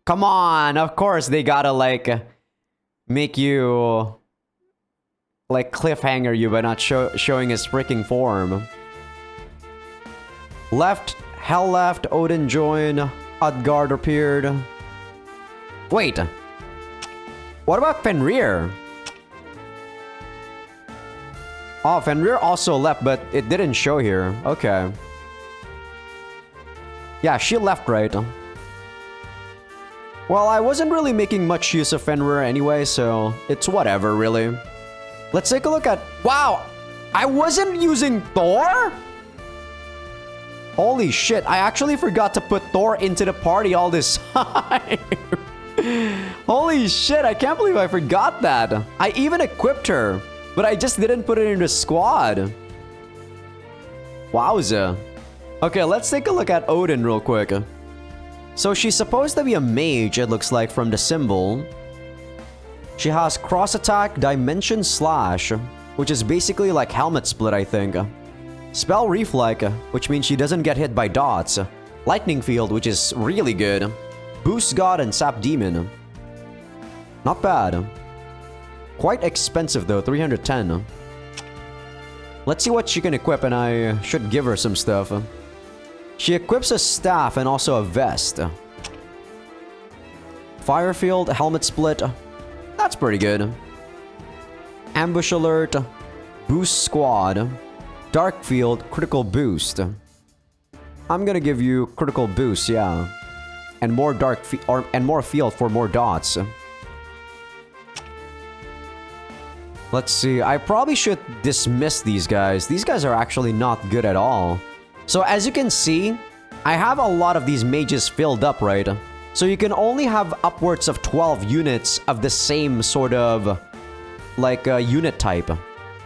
Come on, of course they gotta like make you like cliffhanger you by not showing his freaking form. Left, Hell left, Odin joined, Utgard appeared. Wait, what about Fenrir? Oh, Fenrir also left, but it didn't show here. Okay. Yeah, she left, right? Well, I wasn't really making much use of Fenrir anyway, so it's whatever, really. Let's take a look at... Wow! I wasn't using Thor? Holy shit, I actually forgot to put Thor into the party all this time. Holy shit, I can't believe I forgot that. I even equipped her, but I just didn't put it in the squad. Wowza. Okay, let's take a look at Odin real quick. So she's supposed to be a mage, it looks like, from the symbol. She has cross attack, dimension slash, which is basically like helmet split, I think. Spell reflect, which means she doesn't get hit by dots. Lightning field, which is really good. Boost god and sap demon. Not bad. Quite expensive though, 310. Let's see what she can equip, and I should give her some stuff. She equips a staff and also a vest. Fire field, helmet split. That's pretty good. Ambush alert. Boost squad. Dark field, critical boost. I'm gonna give you critical boost, yeah. And more and more field for more dots. Let's see. I probably should dismiss these guys. These guys are actually not good at all. So as you can see, I have a lot of these mages filled up, right? So you can only have upwards of 12 units of the same sort of like unit type.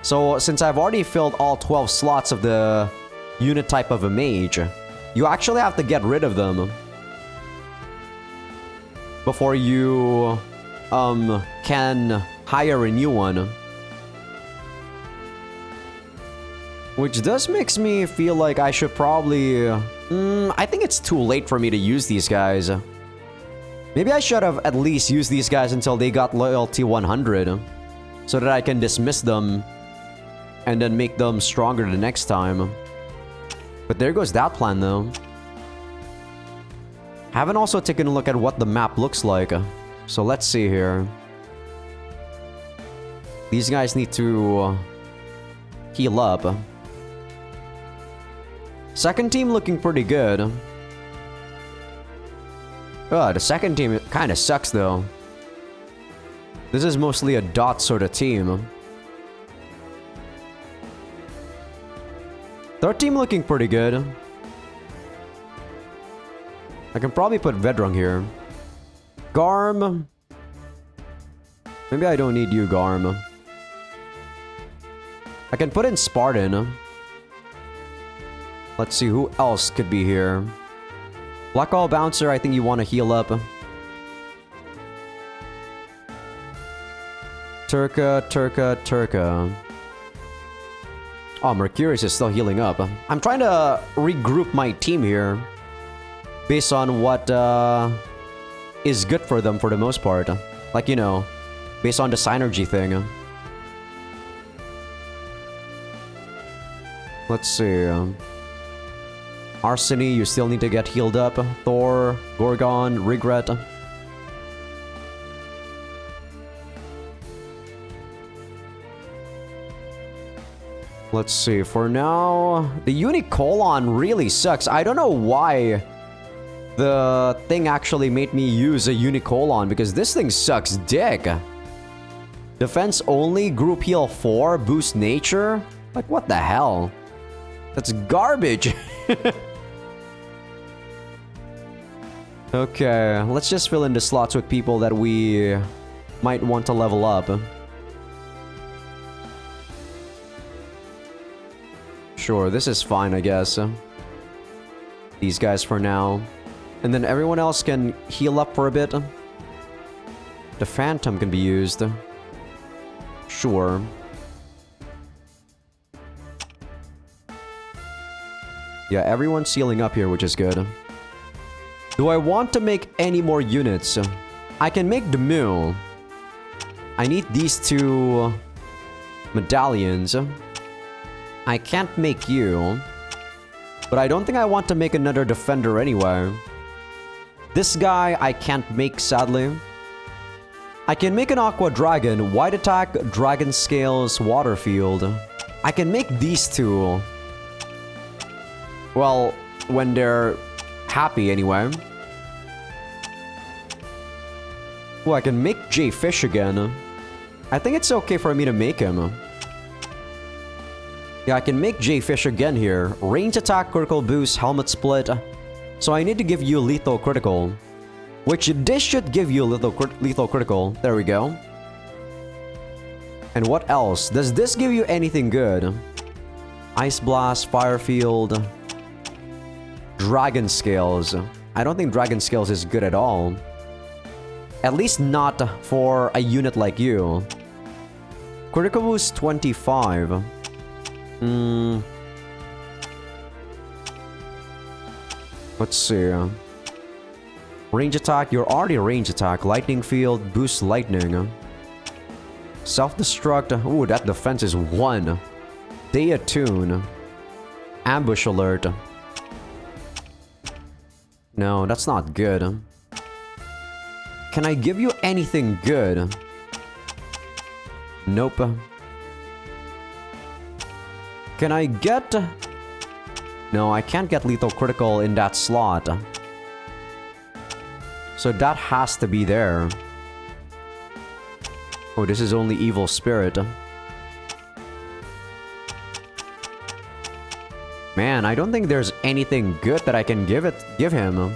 So since I've already filled all 12 slots of the unit type of a mage, you actually have to get rid of them before you can hire a new one. Which does makes me feel like I should probably... I think it's too late for me to use these guys. Maybe I should have at least used these guys until they got loyalty 100. So that I can dismiss them and then make them stronger the next time. But there goes that plan though. Haven't also taken a look at what the map looks like. So let's see here. These guys need to heal up. Second team looking pretty good. The second team kind of sucks though. This is mostly a dot sort of team. Third team looking pretty good. I can probably put Vedrung here. Garm. Maybe I don't need you, Garm. I can put in Spartan. Let's see who else could be here. Blackball Bouncer, I think you want to heal up. Turka. Oh, Mercurius is still healing up. I'm trying to regroup my team here. Based on what is good for them for the most part. Like, you know, based on the synergy thing. Let's see. Arseny, you still need to get healed up. Thor, Gorgon, Regret. Let's see. For now, the Unicolon really sucks. I don't know why the thing actually made me use a Unicolon, because this thing sucks dick. Defense only, group heal 4, boost nature? Like, what the hell? That's garbage. Okay, let's just fill in the slots with people that we might want to level up. Sure, this is fine, I guess. These guys for now. And then everyone else can heal up for a bit. The Phantom can be used. Sure. Yeah, everyone's healing up here, which is good. Do I want to make any more units? I can make the Mu. I need these 2 medallions. I can't make you. But I don't think I want to make another defender anyway. This guy I can't make, sadly. I can make an Aqua Dragon, Wide Attack, Dragon Scales, Water Field. I can make these 2. Well, when they're happy anyway. Oh, I can make J Fish again. I think it's okay for me to make him. Yeah, I can make J Fish again here. Range attack, critical boost, helmet split. So I need to give you lethal critical. Which this should give you lethal critical. There we go. And what else? Does this give you anything good? Ice Blast, Fire Field. Dragon Scales. I don't think Dragon Scales is good at all. At least not for a unit like you. Critical boost 25. Let's see. Range attack, you're already range attack. Lightning field, boost lightning. Self-destruct. Ooh, that defense is 1. They attune. Ambush alert. No, that's not good. Can I give you anything good? Nope. Can I get... No, I can't get lethal critical in that slot. So that has to be there. Oh, this is only evil spirit. Man, I don't think there's anything good that I can give him.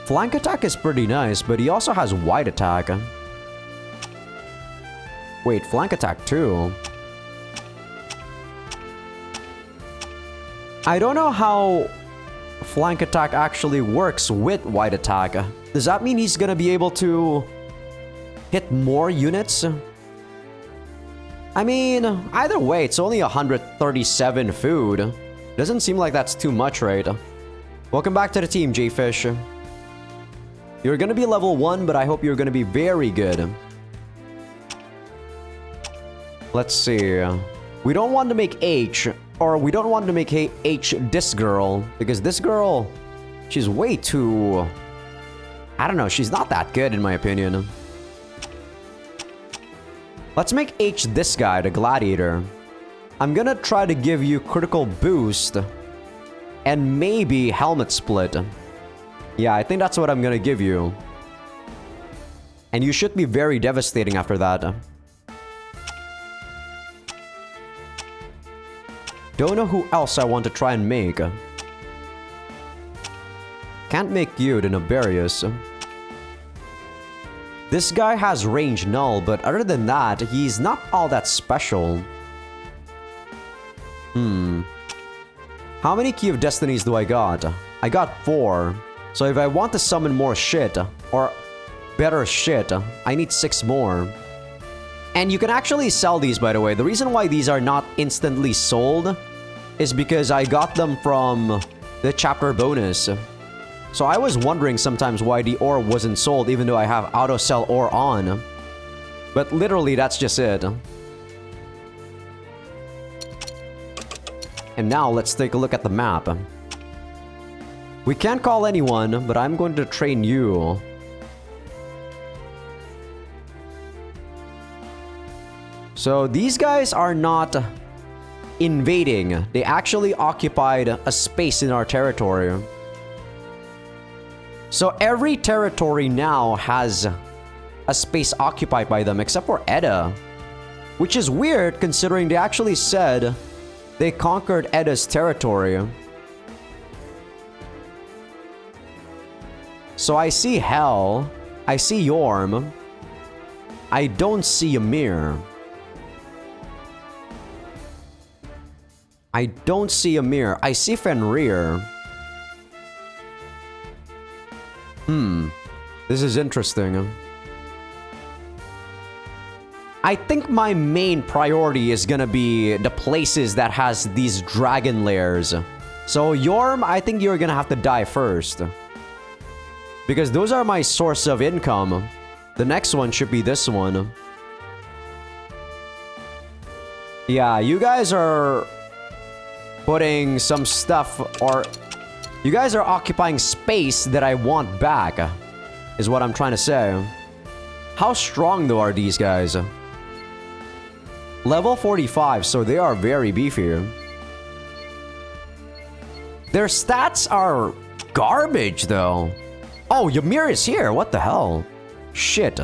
Flank attack is pretty nice, but he also has wide attack. Wait, flank attack too. I don't know how flank attack actually works with wide attack. Does that mean he's gonna be able to hit more units? I mean, either way, it's only 137 food. Doesn't seem like that's too much, right? Welcome back to the team, J-Fish. You're gonna be level 1, but I hope you're gonna be very good. Let's see. We don't want to make H, or we don't want to make H this girl, because this girl, she's way too... I don't know, she's not that good in my opinion. Let's make H this guy, the gladiator. I'm gonna try to give you critical boost and maybe helmet split. Yeah, I think that's what I'm gonna give you. And you should be very devastating after that. Don't know who else I want to try and make. Can't make you the Nobarius. This guy has range null, but other than that, he's not all that special. How many Key of Destinies do I got? I got 4. So if I want to summon more shit, or better shit, I need 6 more. And you can actually sell these, by the way. The reason why these are not instantly sold is because I got them from the chapter bonus. So I was wondering sometimes why the ore wasn't sold even though I have auto sell ore on. But literally that's just it. And now let's take a look at the map. We can't call anyone, but I'm going to train you. So these guys are not invading. They actually occupied a space in our territory. So every territory now has a space occupied by them, except for Edda. Which is weird, considering they actually said they conquered Edda's territory. So I see Hell. I see Yorm. I don't see Ymir. I don't see Ymir. I see Fenrir. This is interesting. I think my main priority is gonna be the places that has these dragon lairs. So Yorm, I think you're gonna have to die first. Because those are my source of income. The next one should be this one. Yeah, you guys are putting some stuff, or you guys are occupying space that I want back, is what I'm trying to say. How strong though are these guys? Level 45, so they are very beefy. Their stats are garbage though. Oh, Ymir is here. What the hell? Shit.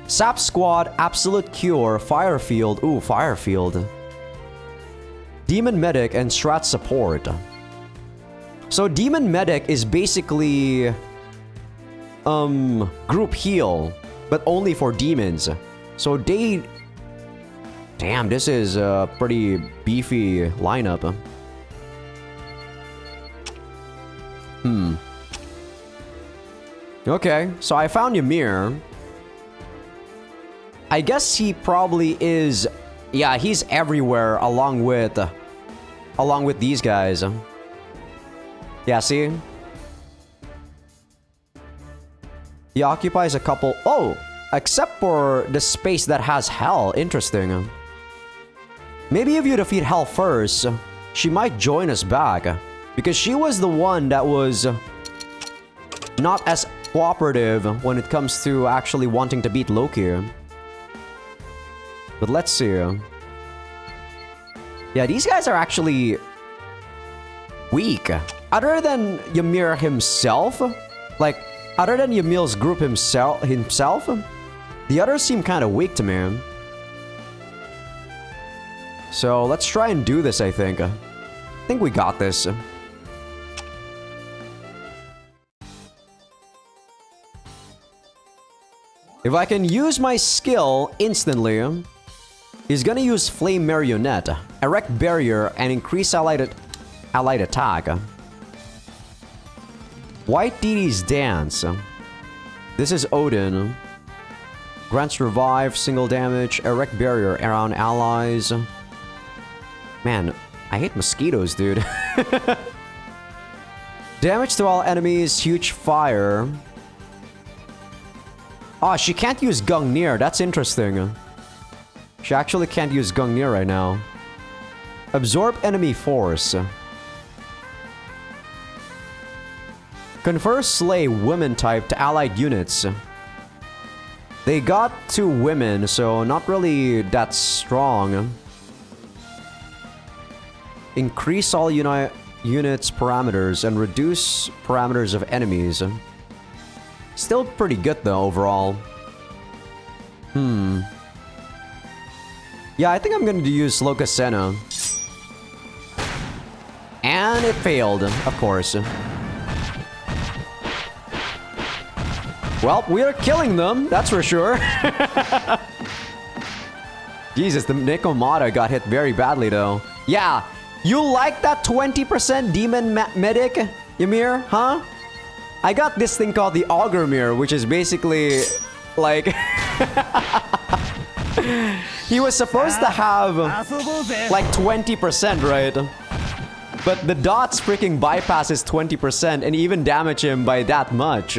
Sap Squad, Absolute Cure, Firefield. Ooh, Firefield. Demon Medic and Strat Support. So Demon Medic is basically group heal, but only for demons. So they... Damn, this is a pretty beefy lineup. Okay, so I found Ymir. I guess he probably is... Yeah, he's everywhere along with these guys. Yeah, see? He occupies a couple... Oh! Except for the space that has Hell. Interesting. Maybe if you defeat Hell first, she might join us back. Because she was the one that was not as cooperative when it comes to actually wanting to beat Loki. But let's see. Yeah, these guys are actually weak. Other than Ymir himself, like, other than Ymil's group himself, the others seem kind of weak to me. So let's try and do this, I think. I think we got this. If I can use my skill instantly, he's gonna use Flame Marionette, erect barrier, and increase allied attack. White Deity's Dance. This is Odin. Grants revive, single damage, erect barrier around allies. Man, I hate mosquitoes, dude. Damage to all enemies, huge fire. Oh, she can't use Gungnir. That's interesting. She actually can't use Gungnir right now. Absorb enemy force. Confer Slay women type to allied units. They got 2 women, so not really that strong. Increase all units parameters and reduce parameters of enemies. Still pretty good though, overall. Yeah, I think I'm going to use Locusena. And it failed, of course. Well, we are killing them, that's for sure. Jesus, the Nekomata got hit very badly though. Yeah, you like that 20% demon medic, Ymir, huh? I got this thing called the Augermir, which is basically like he was supposed to have like 20%, right? But the dots freaking bypasses 20% and even damage him by that much.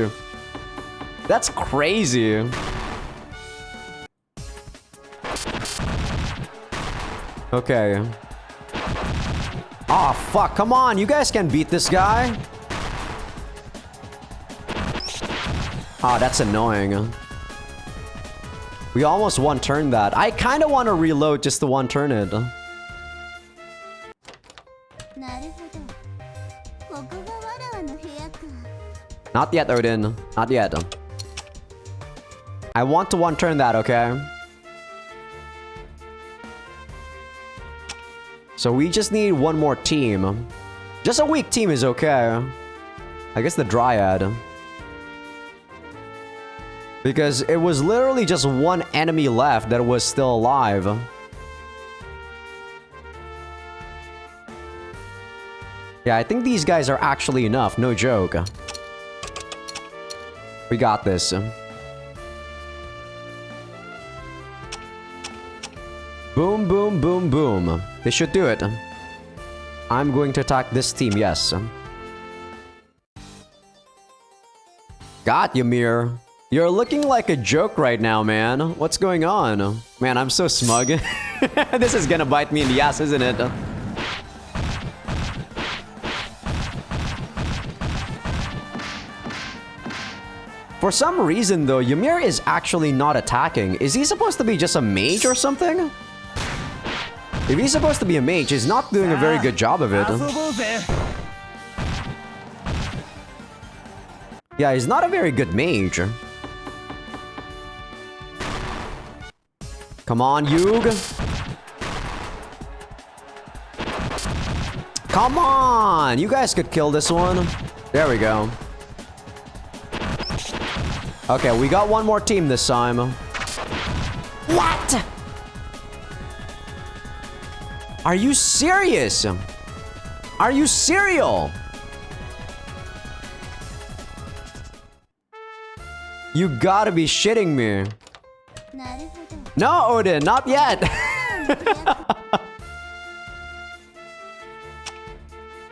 That's crazy. Okay. Oh fuck, come on, you guys can beat this guy. Ah, that's annoying. We almost one-turned that. I kind of want to reload just to one-turn it. Not yet, Odin. Not yet. I want to one-turn that, okay? So we just need one more team. Just a weak team is okay. I guess the Dryad. Because it was literally just one enemy left that was still alive. Yeah, I think these guys are actually enough, no joke. We got this. Boom, boom, boom, boom. This should do it. I'm going to attack this team, yes. Got you, Ymir. You're looking like a joke right now, man. What's going on? Man, I'm so smug. This is gonna bite me in the ass, isn't it? For some reason, though, Ymir is actually not attacking. Is he supposed to be just a mage or something? If he's supposed to be a mage, he's not doing a very good job of it. Yeah, he's not a very good mage. Come on, Yug. Come on! You guys could kill this one. There we go. Okay, we got one more team this time. What? Are you serious? Are you serial? You gotta be shitting me. No, Odin, not yet.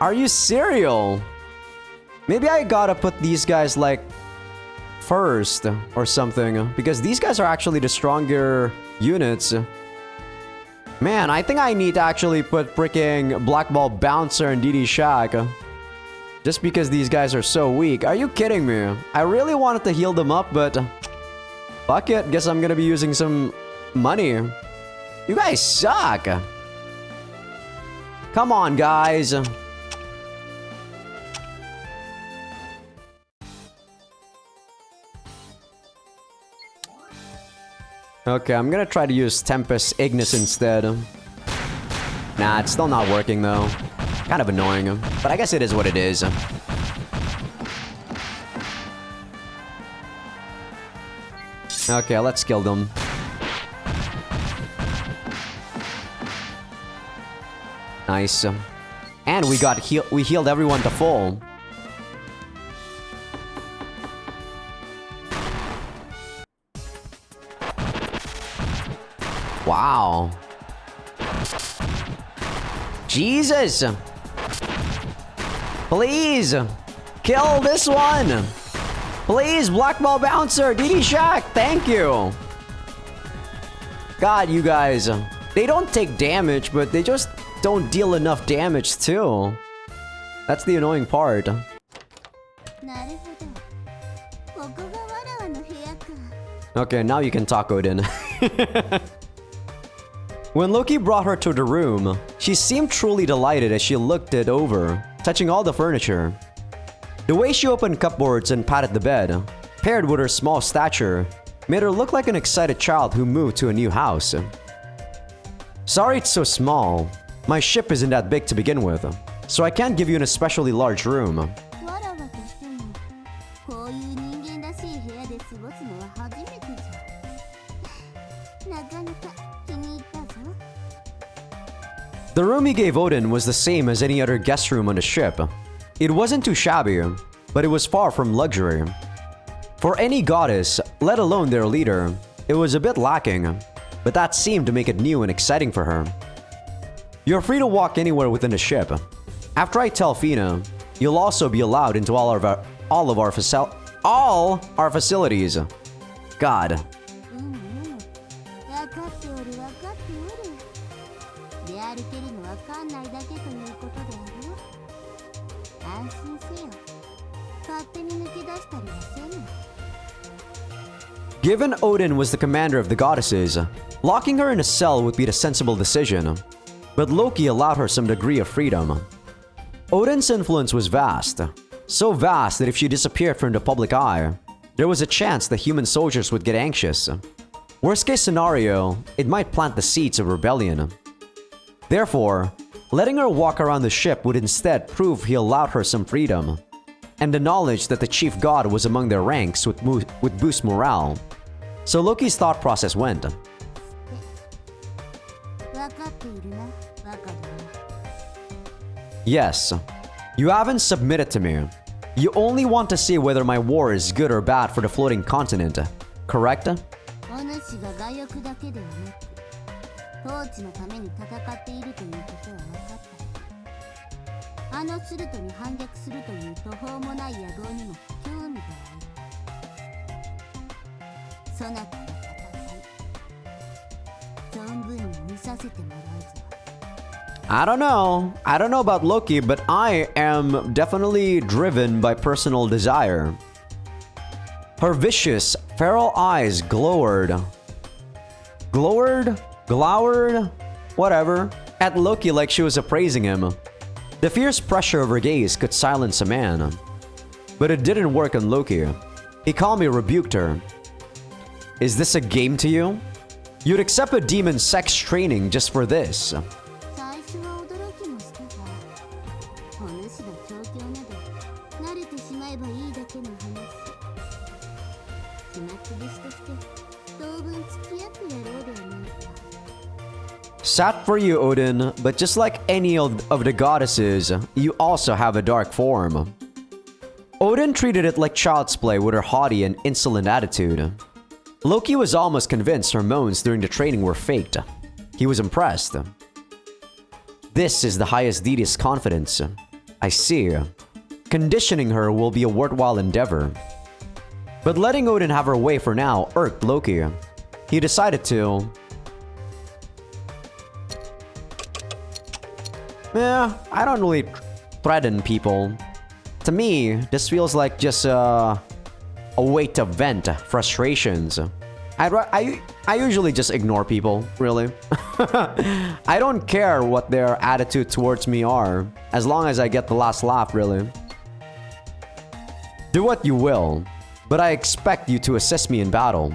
Are you serial? Maybe I gotta put these guys like first or something, because these guys are actually the stronger units. Man, I think I need to actually put freaking Black Ball Bouncer and DD Shack. Just because these guys are so weak. Are you kidding me? I really wanted to heal them up, but... fuck it. Guess I'm gonna be using some money. You guys suck. Come on, guys. Okay, I'm gonna try to use Tempest Ignis instead. Nah, it's still not working though. Kind of annoying, but I guess it is what it is. Okay, let's kill them. Nice. And we healed everyone to full. Wow. Jesus! Please! Kill this one! Please, Black Ball Bouncer! DD Shack! Thank you! God, you guys. They don't take damage, but they just don't deal enough damage too. That's the annoying part. Okay, now you can talk, Odin. When Loki brought her to the room, she seemed truly delighted as she looked it over, touching all the furniture. The way she opened cupboards and patted the bed, paired with her small stature, made her look like an excited child who moved to a new house. Sorry it's so small. My ship isn't that big to begin with, so I can't give you an especially large room. The room he gave Odin was the same as any other guest room on the ship. It wasn't too shabby, but it was far from luxury. For any goddess, let alone their leader, it was a bit lacking, but that seemed to make it new and exciting for her. You're free to walk anywhere within the ship. After I tell Fina, you'll also be allowed into all our facilities. God. Given Odin was the commander of the goddesses, locking her in a cell would be the sensible decision, but Loki allowed her some degree of freedom. Odin's influence was vast, so vast that if she disappeared from the public eye, there was a chance the human soldiers would get anxious. Worst case scenario, it might plant the seeds of rebellion. Therefore, letting her walk around the ship would instead prove he allowed her some freedom, and the knowledge that the chief god was among their ranks would boost morale. So Loki's thought process went. Yes, you haven't submitted to me. You only want to see whether my war is good or bad for the floating continent, correct? I don't know about Loki, but I am definitely driven by personal desire. Her vicious, feral eyes glowered, whatever, at Loki like she was appraising him. The fierce pressure of her gaze could silence a man. But it didn't work on Loki. He calmly rebuked her. Is this a game to you? You'd accept a demon sex training just for this. Sad for you, Odin, but just like any of the goddesses, you also have a dark form. Odin treated it like child's play with her haughty and insolent attitude. Loki was almost convinced her moans during the training were faked. He was impressed. This is the highest deity's confidence. I see. Conditioning her will be a worthwhile endeavor. But letting Odin have her way for now irked Loki. He decided to... I don't really threaten people. To me, this feels like just a way to vent frustrations. I usually just ignore people, really. I don't care what their attitude towards me are, as long as I get the last laugh, really. Do what you will, but I expect you to assist me in battle.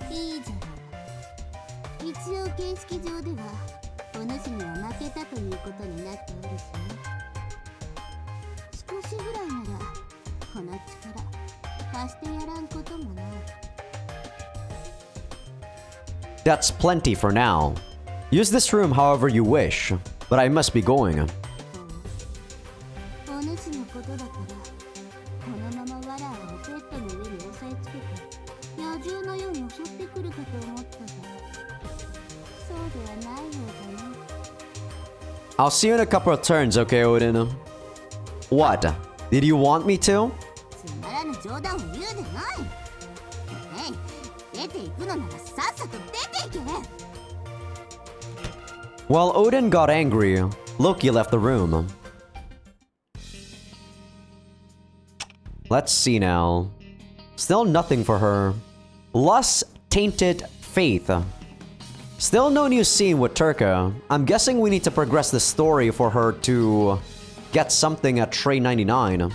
いいじゃろう。一応形式上ではお主には負けたということになっておるしね。少しぐらいならこの力貸してやらんこともな。 That's plenty for now. Use this room however you wish, but I must be going. お主のことだからこのままわらわをベッドの上に押さえつけて野獣のように襲ってくるかと思ったがそうではないようだね。 I'll see you in a couple of turns, okay, Odin? What? Did you want me to? つまらぬ冗談を言うでない。出ていくのならさっさと出ていけ。 While Odin got angry, Loki left the room. Let's see now. Still nothing for her. Lust tainted faith. Still no new scene with Turka. I'm guessing we need to progress the story for her to get something at Tray 99.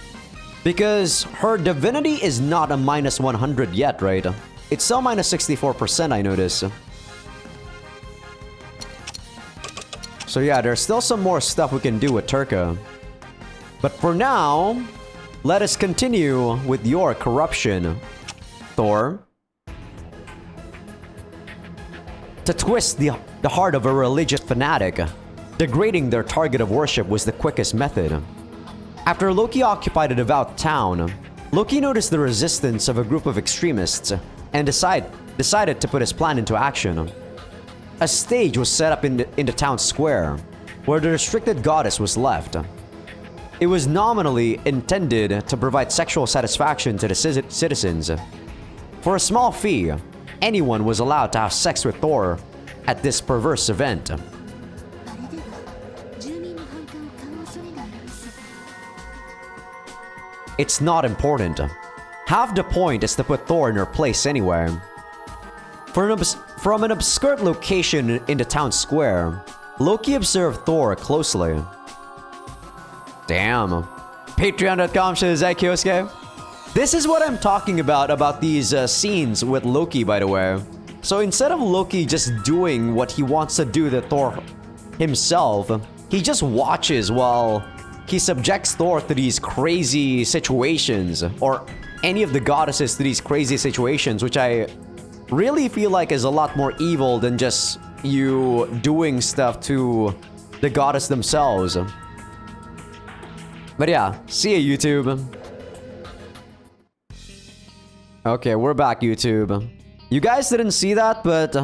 Because her divinity is not a minus 100 yet, right? It's still minus 64%, I notice. So yeah, there's still some more stuff we can do with Turka. But for now, let us continue with your corruption, Thor. To twist the heart of a religious fanatic, degrading their target of worship was the quickest method. After Loki occupied a devout town, Loki noticed the resistance of a group of extremists and decided to put his plan into action. A stage was set up in the town square, where the restricted goddess was left. It was nominally intended to provide sexual satisfaction to the citizens. For a small fee, anyone was allowed to have sex with Thor at this perverse event. あれでは住民の反感を買う恐れがあります。 It's not important. Half the point is to put Thor in her place anyway. From an obscure location in the town square, Loki observed Thor closely. Damn. Patreon.com/Azaikyousuke. This is what I'm talking about these scenes with Loki, by the way. So instead of Loki just doing what he wants to do to Thor himself, he just watches while he subjects Thor to these crazy situations, or any of the goddesses to these crazy situations, which I really feel like is a lot more evil than just you doing stuff to the goddess themselves. But yeah, see ya, YouTube. Okay, we're back, YouTube. You guys didn't see that, but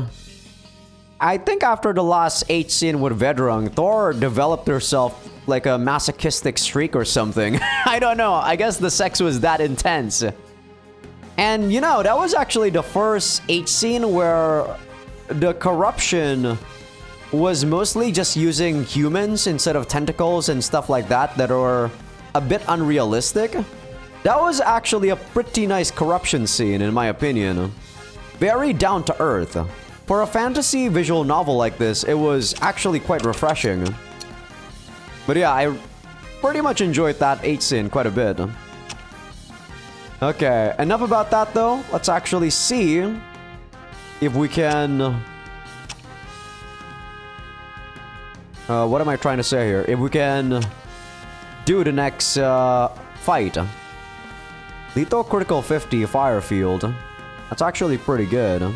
I think after the last 8 scene with Vedrung, Thor developed herself like a masochistic streak or something. I don't know. I guess the sex was that intense. And you know, that was actually the first 8 scene where the corruption was mostly just using humans instead of tentacles and stuff like that that are a bit unrealistic. That was actually a pretty nice corruption scene, in my opinion. Very down to earth. For a fantasy visual novel like this, it was actually quite refreshing. But yeah, I pretty much enjoyed that 8 scene quite a bit. Okay, enough about that though. Let's actually see if we can... what am I trying to say here? If we can do the next fight. Lethal critical 50 fire field. That's actually pretty good.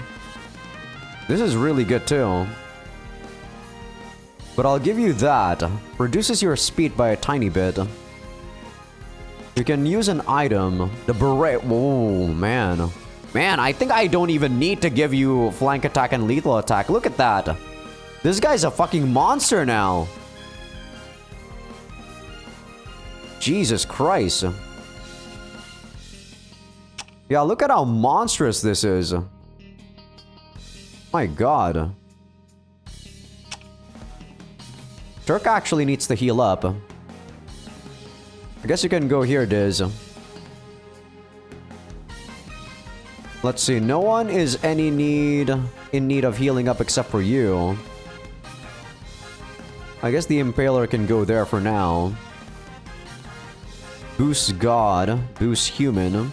This is really good too. But I'll give you that. Reduces your speed by a tiny bit. You can use an item. The beret. Whoa, man. Man, I think I don't even need to give you flank attack and lethal attack. Look at that. This guy's a fucking monster now. Jesus Christ. Yeah, look at how monstrous this is. My god. Turk actually needs to heal up. I guess you can go here, Diz. Let's see. No one is in need of healing up except for you. I guess the Impaler can go there for now. Boost God. Boost Human.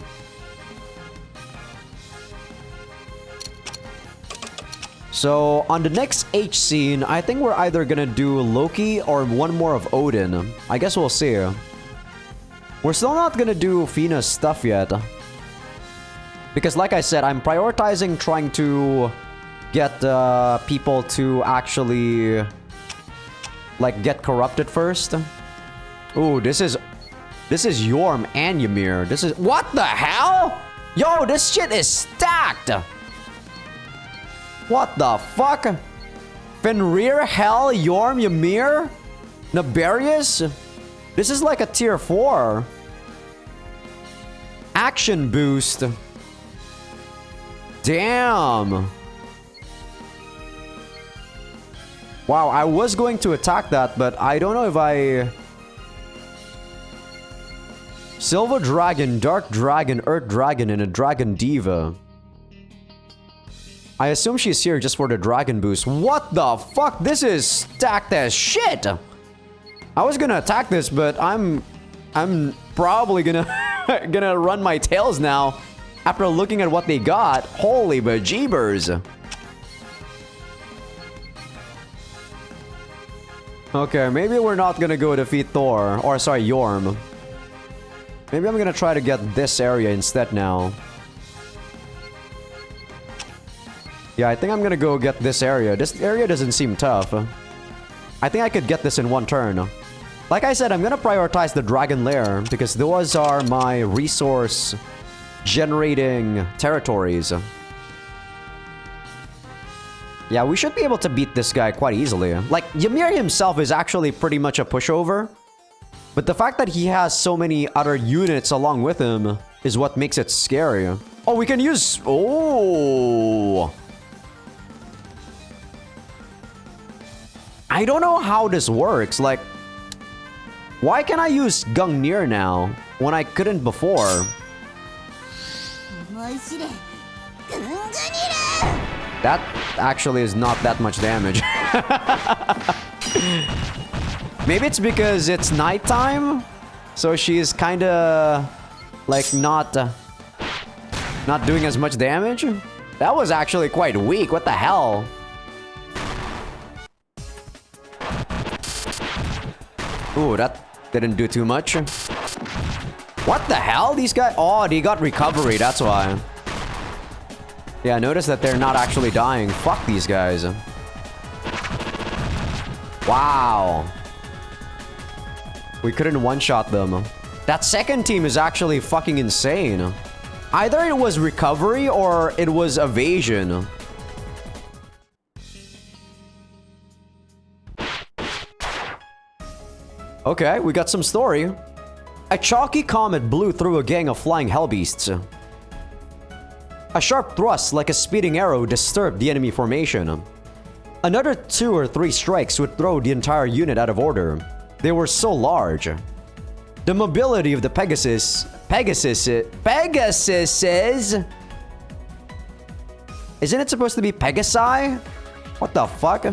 So, on the next H scene, I think we're either gonna do Loki or one more of Odin. I guess we'll see. We're still not gonna do Fina's stuff yet. Because like I said, I'm prioritizing trying to get people to actually like get corrupted first. Ooh, this is Yorm and Ymir. This is what the hell? Yo, this shit is stacked. What the fuck? Fenrir, Hel, Yorm, Ymir, Naberius. This is like a tier 4. Action boost. Damn. Wow, I was going to attack that, but I don't know if I... Silver Dragon, Dark Dragon, Earth Dragon, and a Dragon Diva. I assume she's here just for the Dragon boost. What the fuck? This is stacked as shit! I was gonna attack this, but I'm probably gonna gonna run my tails now after looking at what they got. Holy bejeebers. Okay, maybe we're not gonna go defeat Thor. Or sorry, Yorm. Maybe I'm gonna try to get this area instead now. Yeah, I think I'm gonna go get this area. This area doesn't seem tough. I think I could get this in one turn. Like I said, I'm gonna prioritize the Dragon Lair because those are my resource generating territories. Yeah, we should be able to beat this guy quite easily. Like, Ymir himself is actually pretty much a pushover. But the fact that he has so many other units along with him is what makes it scary. Oh, we can use... Oh! I don't know how this works. Like, why can I use Gungnir now when I couldn't before? That actually is not that much damage. Maybe it's because it's nighttime, so she's kind of like not doing as much damage. That was actually quite weak. What the hell? Ooh, that didn't do too much. What the hell? These guys... Oh, they got recovery. That's why. Yeah, notice that they're not actually dying. Fuck these guys. Wow. We couldn't one-shot them. That second team is actually fucking insane. Either it was recovery or it was evasion. Okay, we got some story. A chalky comet blew through a gang of flying hellbeasts. A sharp thrust like a speeding arrow disturbed the enemy formation. Another 2 or 3 strikes would throw the entire unit out of order. They were so large. The mobility of the Pegasus... Pegasuses? Isn't it supposed to be Pegasi? What the fuck?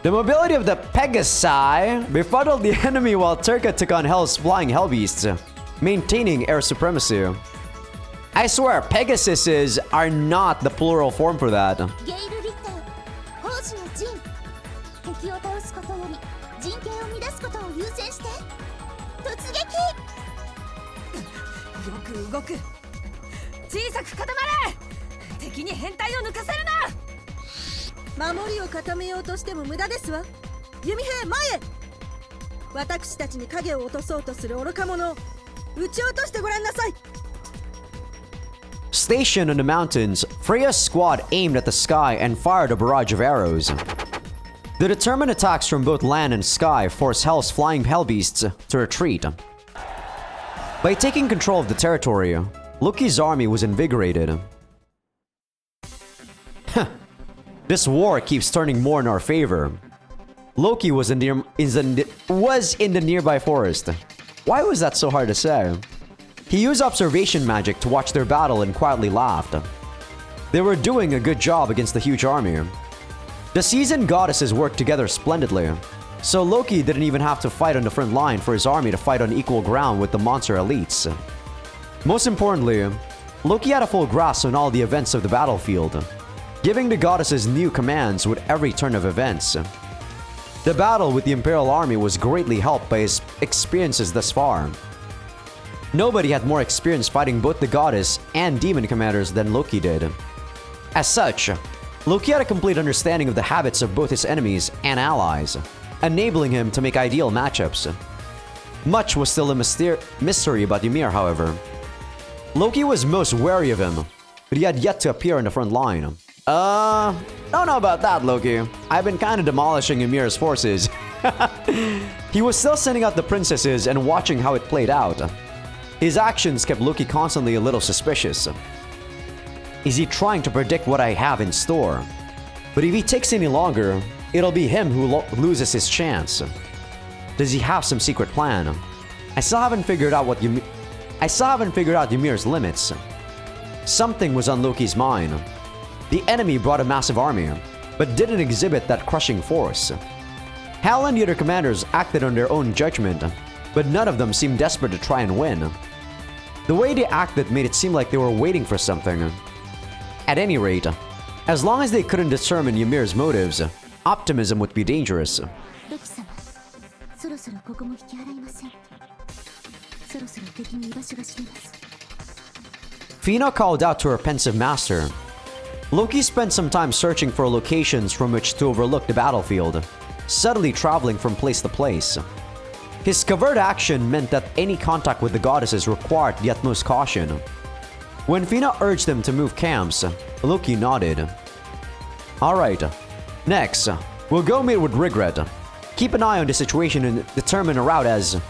The mobility of the Pegasi befuddled the enemy while Turka took on Hell's flying hellbeasts, maintaining air supremacy. I swear, Pegasuses are not the plural form for that. Stationed on the mountains, Freya's squad aimed at the sky and fired a barrage of arrows. The determined attacks from both land and sky forced Hell's flying hellbeasts to retreat. By taking control of the territory, Loki's army was invigorated. This war keeps turning more in our favor. Loki was in the nearby forest. Why was that so hard to say? He used observation magic to watch their battle and quietly laughed. They were doing a good job against the huge army. The seasoned goddesses worked together splendidly, so Loki didn't even have to fight on the front line for his army to fight on equal ground with the monster elites. Most importantly, Loki had a full grasp on all the events of the battlefield, giving the goddesses new commands with every turn of events. The battle with the Imperial Army was greatly helped by his experiences thus far. Nobody had more experience fighting both the goddess and demon commanders than Loki did. As such, Loki had a complete understanding of the habits of both his enemies and allies, enabling him to make ideal matchups. Much was still a mystery about Ymir, however. Loki was most wary of him, but he had yet to appear in the front line. Don't know about that, Loki. I've been kinda demolishing Ymir's forces. He was still sending out the princesses and watching how it played out. His actions kept Loki constantly a little suspicious. Is he trying to predict what I have in store? But if he takes any longer, it'll be him who loses his chance. Does he have some secret plan? I still haven't figured out Ymir's limits. Something was on Loki's mind. The enemy brought a massive army, but didn't exhibit that crushing force. Hal and the other commanders acted on their own judgment, but none of them seemed desperate to try and win. The way they acted made it seem like they were waiting for something. At any rate, as long as they couldn't determine Ymir's motives, optimism would be dangerous. ロキ様、そろそろここも引き払いません。そろそろ敵に居場所が知れます。 Fina called out to her pensive master. Loki spent some time searching for locations from which to overlook the battlefield, subtly traveling from place to place. His covert action meant that any contact with the goddesses required the utmost caution. When Fina urged him to move camps, Loki nodded. Alright, next, we'll go meet with Regret. Keep an eye on the situation and determine a route as...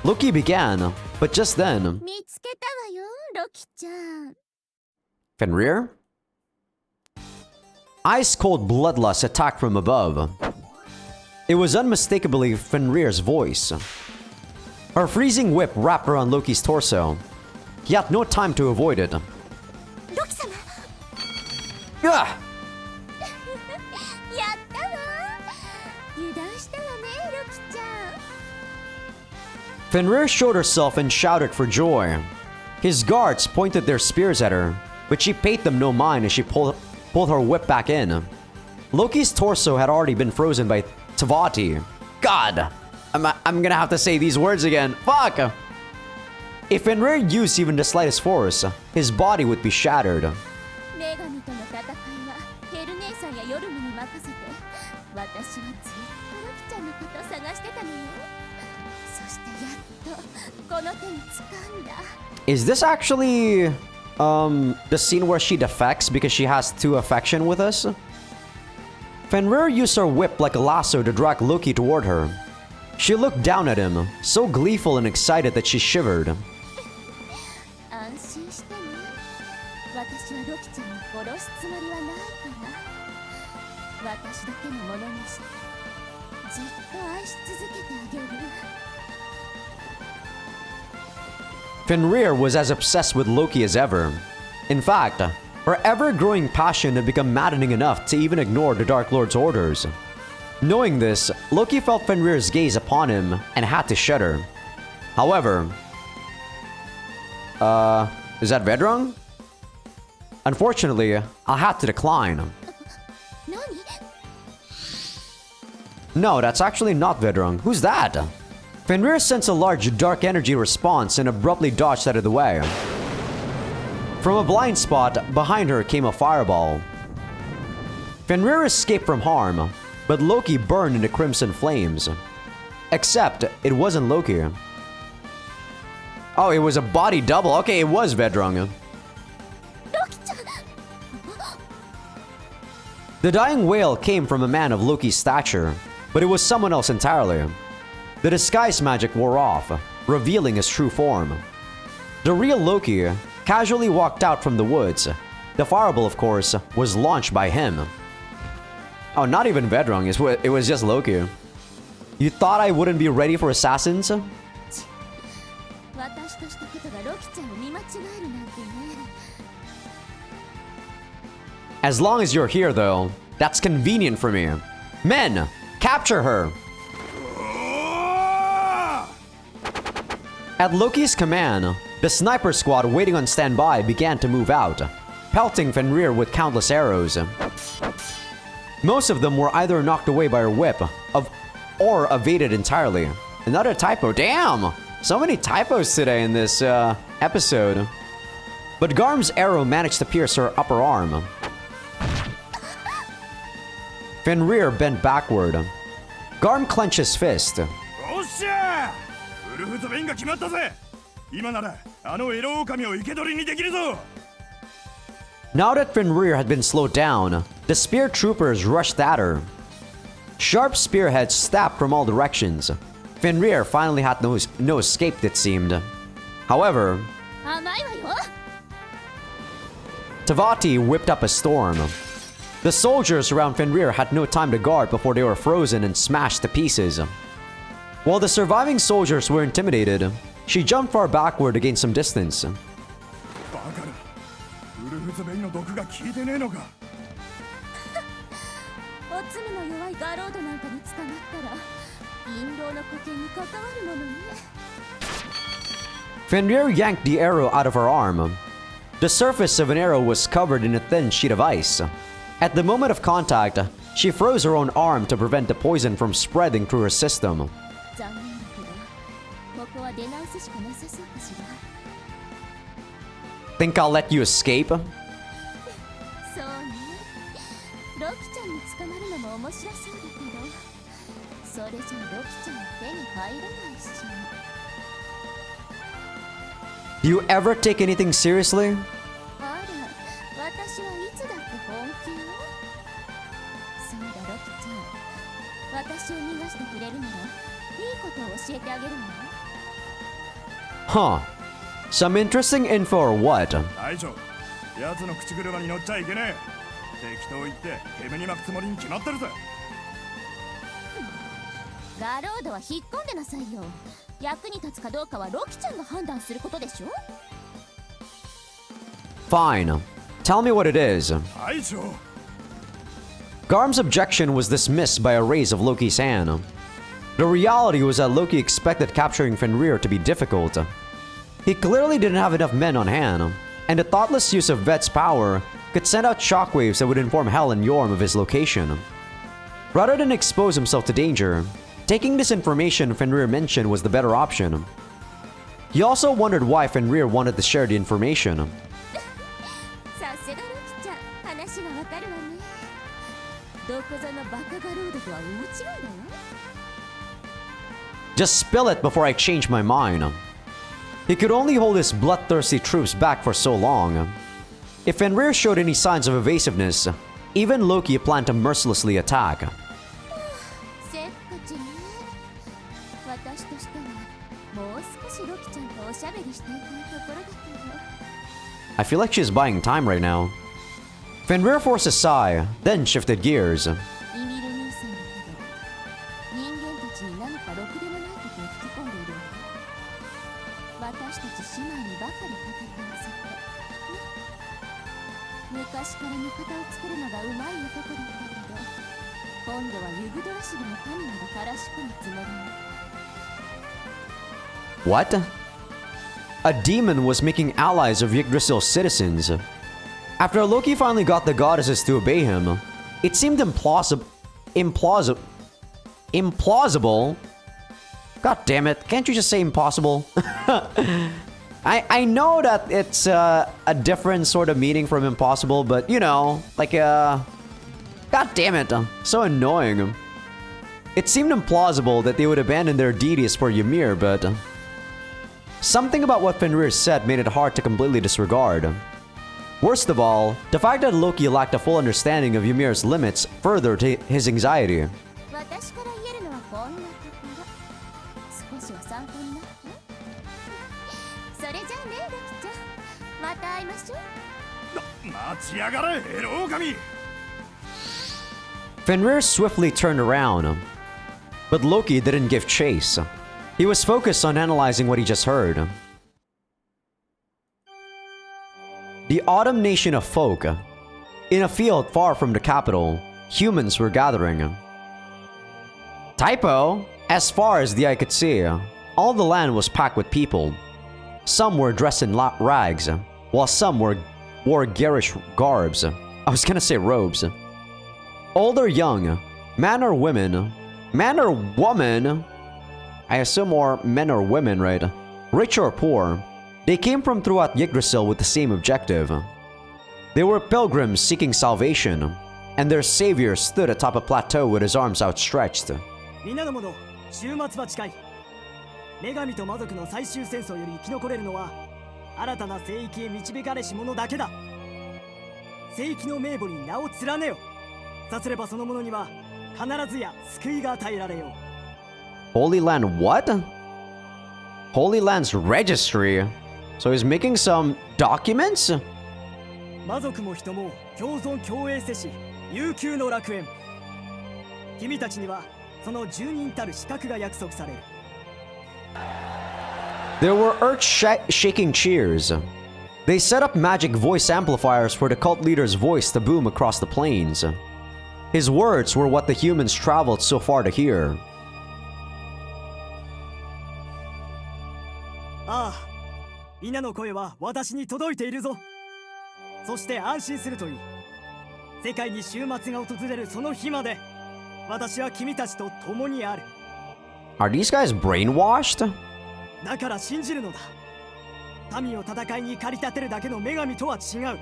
Loki began, but just then... 見つけたわよ、ロキちゃん。 Fenrir? Ice-cold bloodlust attacked from above. It was unmistakably Fenrir's voice. Her freezing whip wrapped around Loki's torso. He had no time to avoid it. ロキ様。 Ugh! やったわ。油断したわね、ロキちゃん。 Fenrir showed herself and shouted for joy. His guards pointed their spears at her, but she paid them no mind as she pulled her whip back in. Loki's torso had already been frozen by Tavati. God! I'm gonna have to say these words again. Fuck! If Fenrir used even the slightest force, his body would be shattered. 女神との戦いはヘル姉さんやヨルムに任せて、私はずっとロキちゃんのことを探してたのよ。そしてやっとこの手に掴んだ。 Is this actually the scene where she defects because she has too affection with us? Fenrir used her whip like a lasso to drag Loki toward her. She looked down at him, so gleeful and excited that she shivered. 安心してね。私はロキちゃんを殺すつもりはないから。私だけのものにして、ずっと愛し続けてあげる。 Fenrir was as obsessed with Loki as ever. In fact, her ever-growing passion had become maddening enough to even ignore the Dark Lord's orders. Knowing this, Loki felt Fenrir's gaze upon him and had to shudder. However... is that Vedrung? Unfortunately, I'll have to decline. 何？ No, that's actually not Vedrung. Who's that? Fenrir sensed a large dark energy response and abruptly dodged out of the way. From a blind spot, behind her came a fireball. Fenrir escaped from harm, but Loki burned in the crimson flames. Except, it wasn't Loki. Oh, it was a body double. Okay, it was Vedrung. The dying wail came from a man of Loki's stature, but it was someone else entirely. The disguise magic wore off, revealing his true form. The real Loki casually walked out from the woods. The fireball, of course, was launched by him. Oh, not even Vedrung, it was just Loki. You thought I wouldn't be ready for assassins? ロキちゃんを見間違えるなんてね。 As long as you're here, though, that's convenient for me. Men, capture her! At Loki's command, the sniper squad waiting on standby began to move out, pelting Fenrir with countless arrows. Most of them were either knocked away by her whip, or evaded entirely. Another typo. Damn! So many typos today in this episode. But Garm's arrow managed to pierce her upper arm. Fenrir bent backward. Garm clenched his fist. Now that Fenrir had been slowed down, the spear troopers rushed at her. Sharp spearheads stabbed from all directions. Fenrir finally had no escape, it seemed. However, Tavati whipped up a storm. The soldiers around Fenrir had no time to guard before they were frozen and smashed to pieces. While the surviving soldiers were intimidated, she jumped far backward to gain some distance. Fenrir yanked the arrow out of her arm. The surface of an arrow was covered in a thin sheet of ice. At the moment of contact, she froze her own arm to prevent the poison from spreading through her system. Think I'll let you escape? Do you ever take anything seriously? Huh. Some interesting info or what? Fine. Tell me what it is. Garm's objection was dismissed by a raise of Loki's hand. The reality was that Loki expected capturing Fenrir to be difficult. He clearly didn't have enough men on hand, and the thoughtless use of Vet's power could send out shockwaves that would inform Hel and Yorm of his location. Rather than expose himself to danger, taking this information Fenrir mentioned was the better option. He also wondered why Fenrir wanted to share the information. Just spill it before I change my mind. He could only hold his bloodthirsty troops back for so long. If Fenrir showed any signs of evasiveness, even Loki planned to mercilessly attack. I feel like she's buying time right now. Fenrir forced a sigh, then shifted gears. What? A demon was making allies of Yggdrasil's citizens. After Loki finally got the goddesses to obey him, it seemed implausible. God damn it, can't you just say impossible? I know that it's a different sort of meaning from impossible, but you know, like god damn it, so annoying. It seemed implausible that they would abandon their deities for Ymir, but something about what Fenrir said made it hard to completely disregard. Worst of all, the fact that Loki lacked a full understanding of Ymir's limits furthered his anxiety. Fenrir swiftly turned around, but Loki didn't give chase. He was focused on analyzing what he just heard. The autumn nation of folk. In a field far from the capital, humans were gathering. Typo? As far as the eye could see, all the land was packed with people. Some were dressed in rags, while some wore garish garbs. I was gonna say robes. Old or young, man or woman, I assume more men or women, right? Rich or poor, they came from throughout Yggdrasil with the same objective. They were pilgrims seeking salvation, and their savior stood atop a plateau with his arms outstretched. 皆の者、終末は近い。女神と魔族の最終戦争より生き残れるのは、新たな聖域へ導かれし者だけだ。聖域の名簿に名を連ねよ。さすればその者には必ずや救いが与えられよう。Holy Land what? Holy Land's registry? So he's making some documents? 魔族も人も共存共栄せし悠久の楽園。君たちにはその住人たる資格が約束される。There were earth-shaking cheers. They set up magic voice amplifiers for the cult leader's voice to boom across the plains. His words were what the humans traveled so far to hear. ああ、皆の声は私に届いているぞ。そして安心するといい。世界に終末が訪れるその日まで、私は君たちと共にある。Are these guys brainwashed? だから信じるのだ。民を戦いに駆り立てるだけの女神とは違う。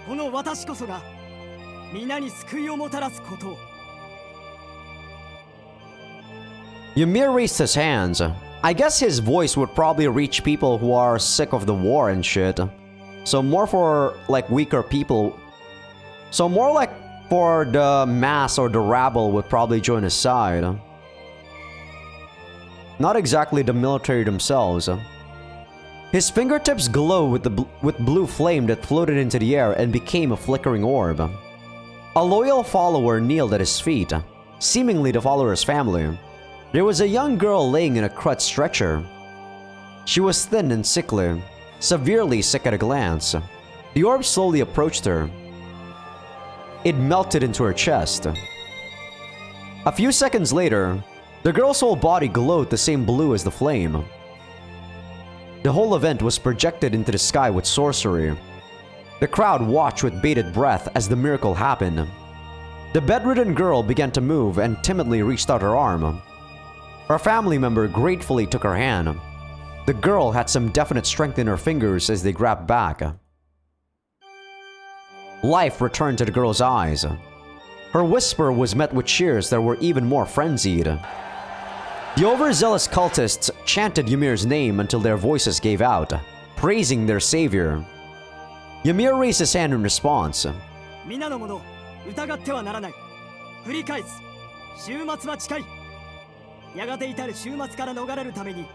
この私こそが皆に救いをもたらすことを。Ymir raised his hands. I guess his voice would probably reach people who are sick of the war and shit. So more for like weaker people. So more like for the mass or the rabble would probably join his side. Not exactly the military themselves. His fingertips glowed with blue flame that floated into the air and became a flickering orb. A loyal follower kneeled at his feet, seemingly to follow his family. There was a young girl laying in a crutch stretcher. She was thin and sickly, severely sick at a glance. The orb slowly approached her. It melted into her chest. A few seconds later, the girl's whole body glowed the same blue as the flame. The whole event was projected into the sky with sorcery. The crowd watched with bated breath as the miracle happened. The bedridden girl began to move and timidly reached out her arm. Her family member gratefully took her hand. The girl had some definite strength in her fingers as they grabbed back. Life returned to the girl's eyes. Her whisper was met with cheers that were even more frenzied. The overzealous cultists chanted Ymir's name until their voices gave out, praising their savior. Ymir raised his hand in response. 皆の者、疑ってはならない。繰り返す。終末は近い。やがて至る終末から逃れるために、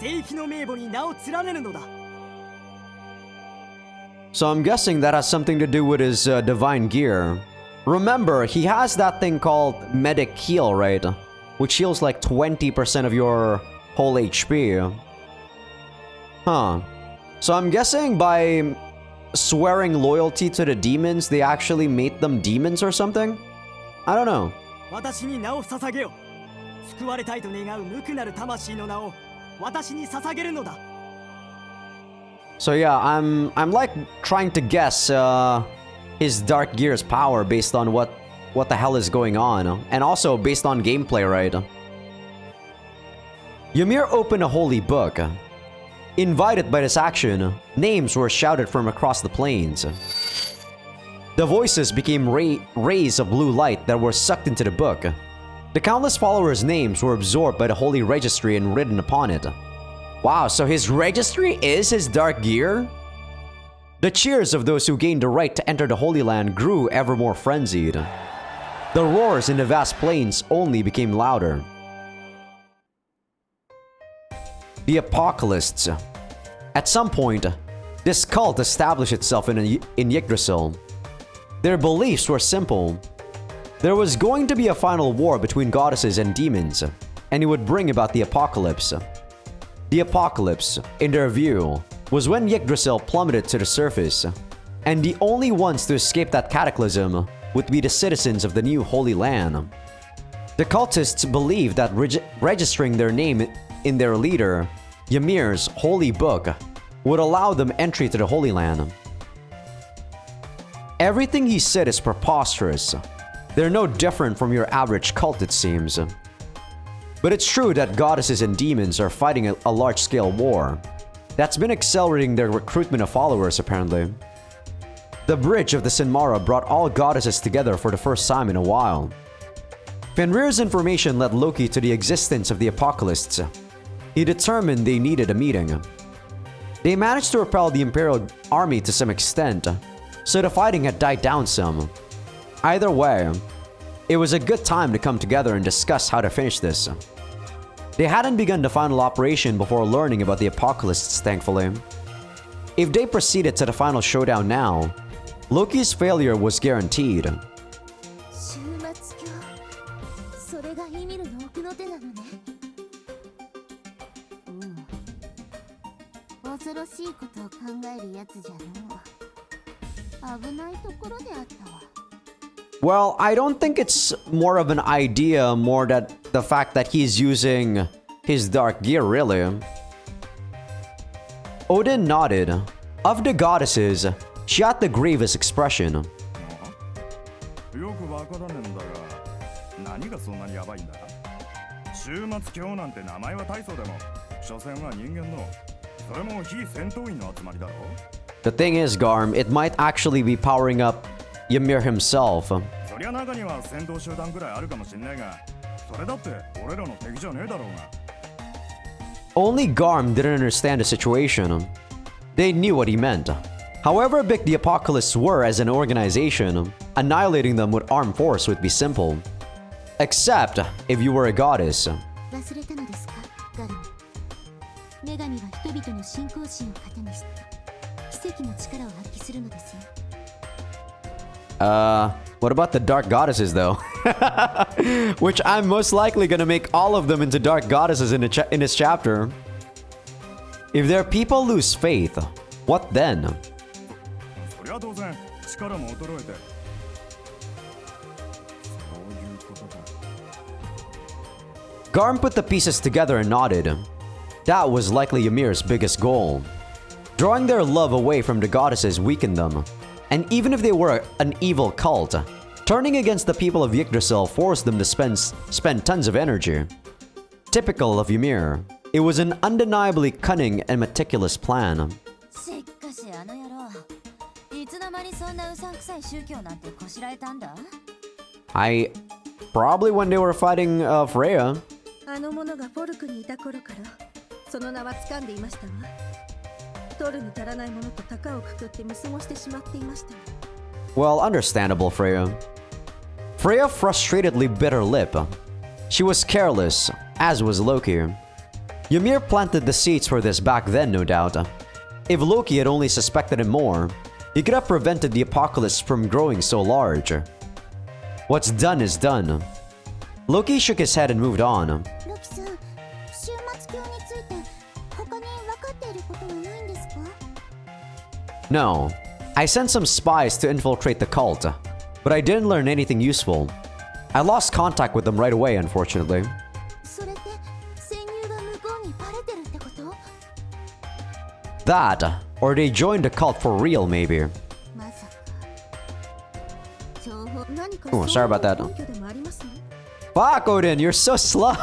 聖域の名簿に名を連ねるのだ。So I'm guessing that has something to do with his divine gear. Remember, he has that thing called Medic Heal, right? Which heals like 20% of your whole HP. Huh. So I'm guessing by swearing loyalty to the demons, they actually made them demons or something? I don't know. 私に名を捧げよ。救われたいと願う無垢なる魂の名を私に捧げるのだ。So yeah, I'm like trying to guess his Dark Gear's power based on what the hell is going on, and also based on gameplay, right? Ymir opened a holy book. Invited by this action, names were shouted from across the plains. The voices became rays of blue light that were sucked into the book. The countless followers' names were absorbed by the holy registry and written upon it. Wow, so his registry is his Dark Gear? The cheers of those who gained the right to enter the Holy Land grew ever more frenzied. The roars in the vast plains only became louder. The Apocalypse. At some point, this cult established itself in Yggdrasil. Their beliefs were simple. There was going to be a final war between goddesses and demons, and it would bring about the apocalypse. The apocalypse, in their view, was when Yggdrasil plummeted to the surface. and the only ones to escape that cataclysm would be the citizens of the new Holy Land. The cultists believed that registering their name in their leader, Ymir's holy book, would allow them entry to the Holy Land. Everything he said is preposterous. They're no different from your average cult, it seems. But it's true that goddesses and demons are fighting a large-scale war that's been accelerating their recruitment of followers, apparently. The bridge of the Sinmara brought all goddesses together for the first time in a while. Fenrir's information led Loki to the existence of the Apocalypse. He determined they needed a meeting. They managed to repel the Imperial army to some extent, so the fighting had died down some. Either way, it was a good time to come together and discuss how to finish this. They hadn't begun the final operation before learning about the Apocalypse, thankfully. If they proceeded to the final showdown now, Loki's failure was guaranteed. 終末鏡それがイミルの奥の手なのね。恐ろしいことを考えるやつじゃのう。危ないところであったわ。Well, I don't think it's more of an idea, more that the fact that he's using his dark gear, really. Odin nodded. Of the goddesses, she had the gravest expression. よくわからねえんだが、何がそんなにヤバいんだ？終末鏡なんて名前は大層でも、所詮は人間の、それも非戦闘員の集まりだろ。The thing is, Garm, it might actually be powering up Ymir himself. そりゃ中には戦闘集団くらいあるかもしんねえが、それだって俺らの敵じゃねえだろうが。Only Garm didn't understand the situation. They knew what he meant. However big the Apocalypse were as an organization, annihilating them with armed force would be simple. Except if you were a goddess. 忘れたのですか、ガルム。女神は人々の信仰心を糧にして奇跡の力を発揮するのですよ。What about the dark goddesses though? Which I'm most likely gonna make all of them into dark goddesses in this chapter. If their people lose faith, what then? そりゃ当然力も衰えて。そういうことか。Garm put the pieces together and nodded. That was likely Ymir's biggest goal. Drawing their love away from the goddesses weakened them. And even if they were an evil cult, turning against the people of Yggdrasil forced them to spend tons of energy. Typical of Ymir, it was an undeniably cunning and meticulous plan. しかしあの野郎、いつの間にそんなうさんくさい宗教なんてこしらえたんだ？ Probably when they were fighting Freya. あの者がフォルクにいた頃からその名は掴んでいましたわ。取るに足らないものと高をくくって見過ごしてしまっていました。 Well, understandable, Freya. Freya frustratedly bit her lip. She was careless, as was Loki. Ymir planted the seeds for this back then, no doubt. If Loki had only suspected him more, he could have prevented the Apocalypse from growing so large. What's done is done. Loki shook his head and moved on. ロキさん、終末鏡について他に分かっていることはないんですか？ No, I sent some spies to infiltrate the cult, but I didn't learn anything useful. I lost contact with them right away, unfortunately. それって潜入が向こうにバレてるってこと？ That, or they joined the cult for real, maybe. まさか情報何か Oh, sorry about that. 根拠でもありますね。 Fuck, Odin, you're so slow!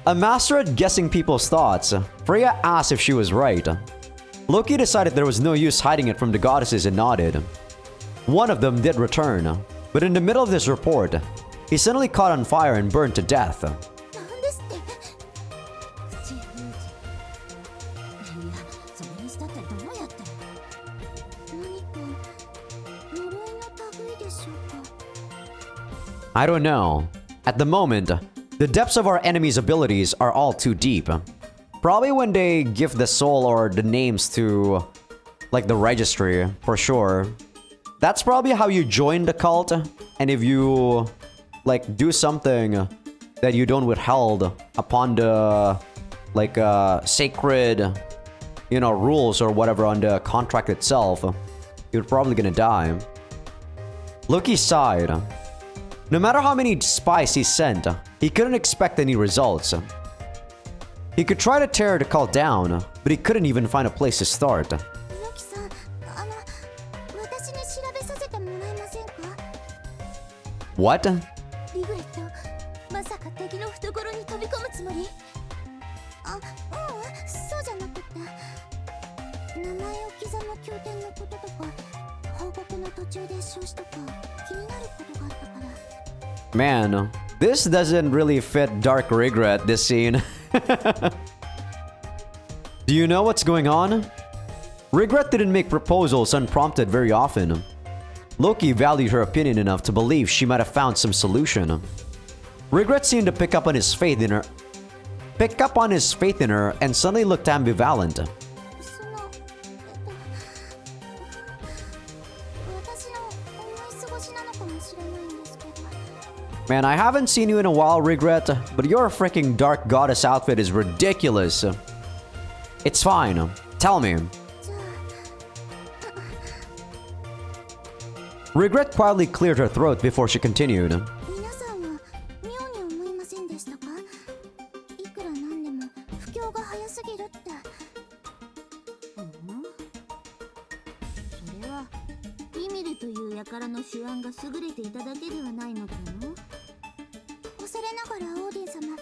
A master at guessing people's thoughts, Freya asked if she was right. Loki decided there was no use hiding it from the goddesses and nodded. One of them did return, but in the middle of this report, he suddenly caught on fire and burned to death. なんですって？口封じ。いや、それにしたってどうやって？何か呪いの類でしょうか？ I don't know. At the moment, the depths of our enemy's abilities are all too deep. Probably when they give the soul or the names to, like, the registry, for sure. That's probably how you join the cult, and if you, like, do something that you don't withheld upon the, like, sacred you know, rules or whatever on the contract itself, he was probably gonna die. Loki sighed. No matter how many spies he sent, he couldn't expect any results. He could try to tear the cult down, but he couldn't even find a place to start. ロキさん、私に調べさせてもらえませんか？ What? リグレット、まさか敵の懐に飛び込むつもり？そうじゃなくて、名前を刻む経典のこととか、報告の途中で少子とか気になることがあったから。Man, this doesn't really fit Dark Regret, this scene. Do you know what's going on? Regret didn't make proposals unprompted very often. Loki valued her opinion enough to believe she might have found some solution. Regret seemed to pick up on his faith in her and suddenly looked ambivalent. その、私の思い過ごしなのかもしれないんですけど。Man, I haven't seen you in a while, Regret, but your freaking Dark Goddess outfit is ridiculous. It's fine. Tell me. Regret quietly cleared her throat before she continued. 皆さんは妙に思いませんでしたか？いくらなんでも不況が早すぎるって。それはリミルという輩の手腕が優れていただけではないのだろう。恐れながらオーディン様、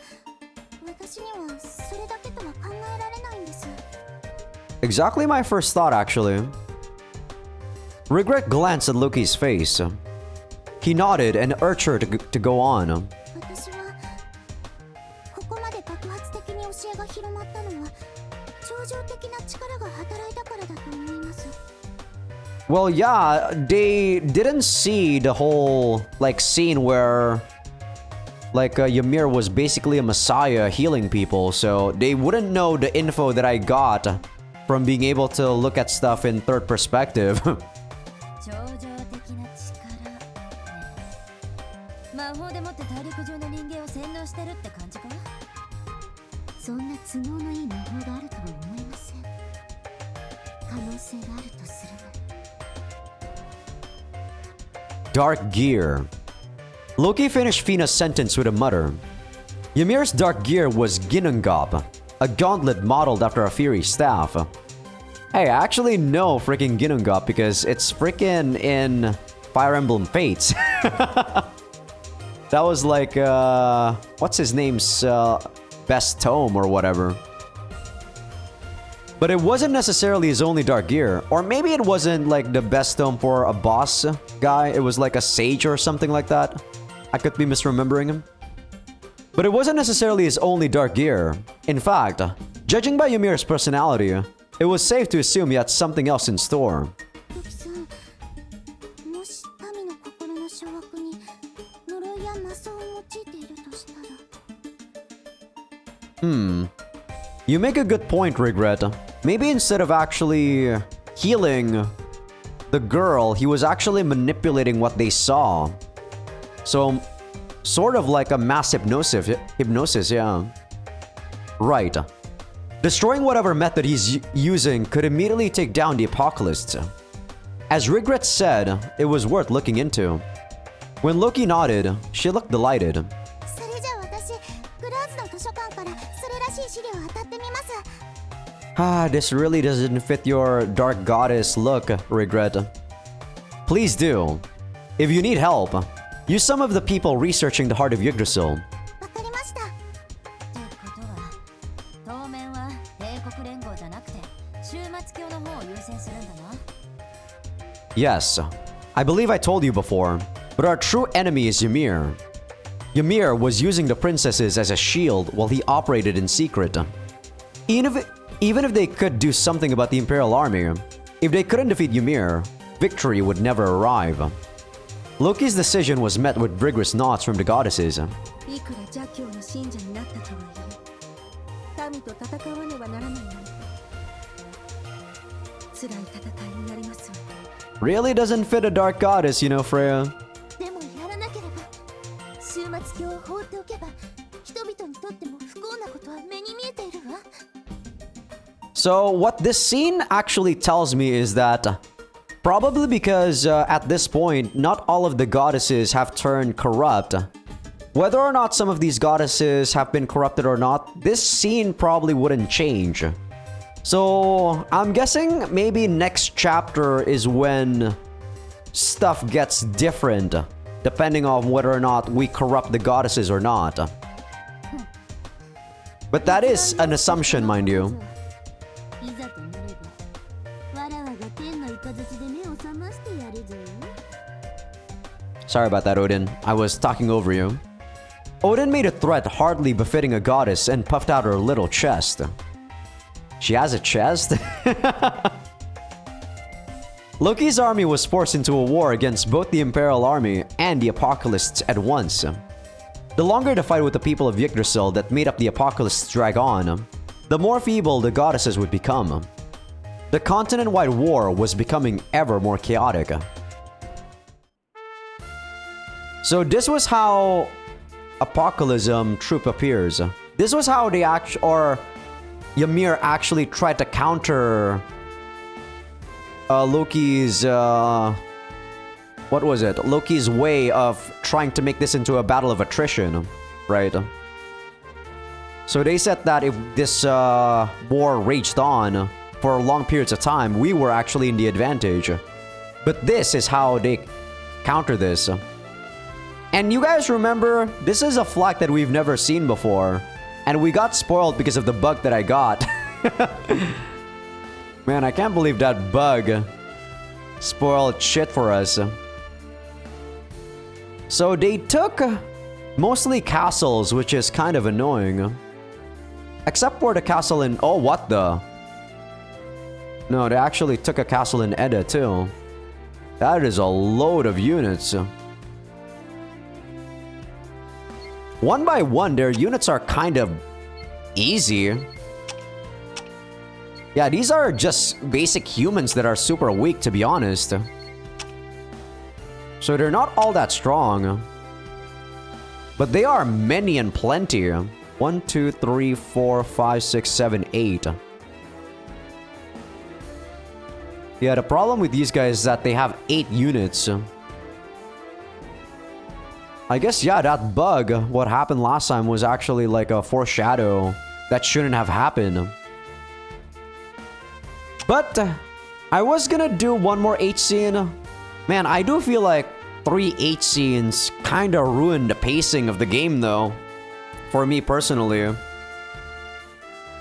私にはそれだけとは考えられないんです。 Exactly my first thought, actually. Regret glanced at Loki's face. He nodded and urged her to go on. 私はここまで爆発的に教えが広まったのは超常的な力が働いたからだと思います。 Well, yeah, they didn't see the whole, like, scene where, like, Ymir was basically a messiah healing people, so they wouldn't know the info that I got from being able to look at stuff in third perspective. 超常的な力。魔法でもって大陸上の人間を洗脳してるって感じか？そんな都合のいい魔法があるとは思えません。可能性があるとするなら。 Dark Gear. Loki finished Fina's sentence with a mutter. Ymir's dark gear was Ginnungop, a gauntlet modeled after a Fury staff. Hey, I actually know freaking Ginnungop because it's freaking in Fire Emblem Fates. That was like, what's his name's best tome or whatever. But it wasn't necessarily his only dark gear. Or maybe it wasn't like the best tome for a boss guy. It was like a sage or something like that. I could be misremembering him. But it wasn't necessarily his only dark gear. In fact, judging by Ymir's personality, it was safe to assume he had something else in store. ロキさん、もし民の心の掌握に呪いや魔法を用いているとしたら。You make a good point, Regret. Maybe instead of actually healing the girl, he was actually manipulating what they saw. So, sort of like a mass hypnosis, yeah. Right. Destroying whatever method he's using could immediately take down the apocalypse. As Regret said, it was worth looking into. When Loki nodded, she looked delighted. それじゃあ私、グラーズの図書館からそれらしい資料を当たってみます。Ah, this really doesn't fit your dark goddess look, Regret. Please do. If you need help, use some of the people researching the heart of Yggdrasil. わかりました。ということは、当面は帝国連合じゃなくて終末教の方を優先するんだな。Yes, I believe I told you before, but our true enemy is Ymir. Ymir was using the princesses as a shield while he operated in secret. Even if they could do something about the Imperial Army, if they couldn't defeat Ymir, victory would never arrive. Loki's decision was met with vigorous nods from the goddesses. いくら邪教の信者になったとはいえ、民と戦わねばならないなんて辛い戦いになりますわ。Really doesn't fit a dark goddess, you know, Freya. でもやらなければ、終末教を放っておけば、人々にとっても不幸なことは目に見えているわ。So what this scene actually tells me is that probably because at this point, not all of the goddesses have turned corrupt. Whether or not some of these goddesses have been corrupted or not, this scene probably wouldn't change. So I'm guessing maybe next chapter is when stuff gets different, depending on whether or not we corrupt the goddesses or not. But that is an assumption, mind you. いざとなればわらわが天の雷で目を覚ましてやるぞ。 Sorry about that, Odin. I was talking over you. Odin made a threat hardly befitting a goddess and puffed out her little chest. She has a chest? Loki's army was forced into a war against both the Imperial Army and the Apocalypse at once. The longer the fight with the people of Yggdrasil that made up the Apocalypse drag on, the more feeble the goddesses would become. The continent-wide war was becoming ever more chaotic. So this was how Apocalypse troop appears. This was how they Ymir actually tried to counter Loki's what was it? Loki's way of trying to make this into a battle of attrition, right? So they said that if this war raged on for long periods of time, we were actually in the advantage. But this is how they counter this. And you guys remember, this is a flag that we've never seen before. And we got spoiled because of the bug that I got. Man, I can't believe that bug spoiled shit for us. So they took mostly castles, which is kind of annoying. Except for the castle in... Oh, what the? No, they actually took a castle in Edda too. That is a load of units. One by one, their units are kind of easy. Yeah, these are just basic humans that are super weak, to be honest. So they're not all that strong. But they are many and plenty. 1, 2, 3, 4, 5, 6, 7, 8. Yeah, the problem with these guys is that they have 8 units. I guess, yeah, that bug, what happened last time, was actually like a foreshadow that shouldn't have happened. But I was gonna do one more H scene. Man, I do feel like 3 H scenes kinda ruined the pacing of the game though. For me personally.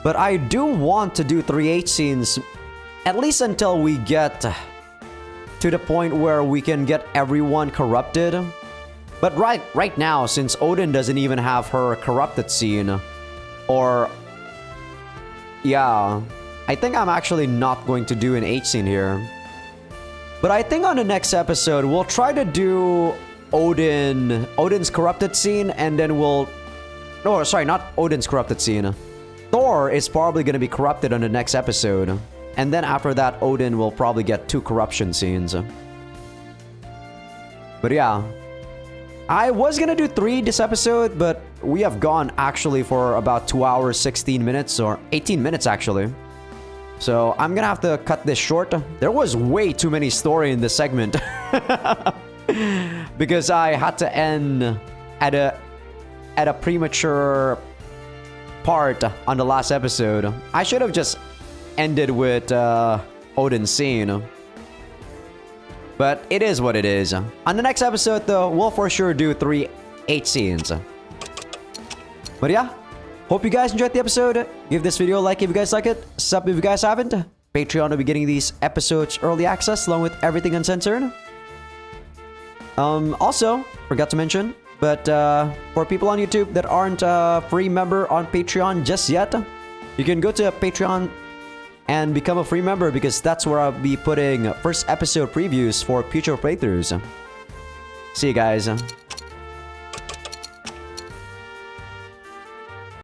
But I do want to do 3 H scenes at least until we get to the point where we can get everyone corrupted. But right now, since Odin doesn't even have her corrupted scene, or... Yeah, I think I'm actually not going to do an H scene here. But I think on the next episode, we'll try to do Odin's corrupted scene, and then we'll... No, sorry, not Odin's corrupted scene. Thor is probably going to be corrupted on the next episode. And then after that, Odin will probably get 2 corruption scenes. But yeah. I was gonna do 3 this episode, but we have gone actually for about 2 hours, 16 minutes, or 18 minutes actually. So I'm gonna have to cut this short. There was way too many story in this segment. Because I had to end at a premature part on the last episode. I should have just ended with Odin's scene. But it is what it is. On the next episode though, we'll for sure do 3 H scenes. But yeah, hope you guys enjoyed the episode. Give this video a like if you guys like it. Sub if you guys haven't. Patreon will be getting these episodes early access along with everything uncensored. Also, forgot to mention, but for people on YouTube that aren't a free member on Patreon just yet, you can go to Patreon and become a free member because that's where I'll be putting first episode previews for future playthroughs. See you guys.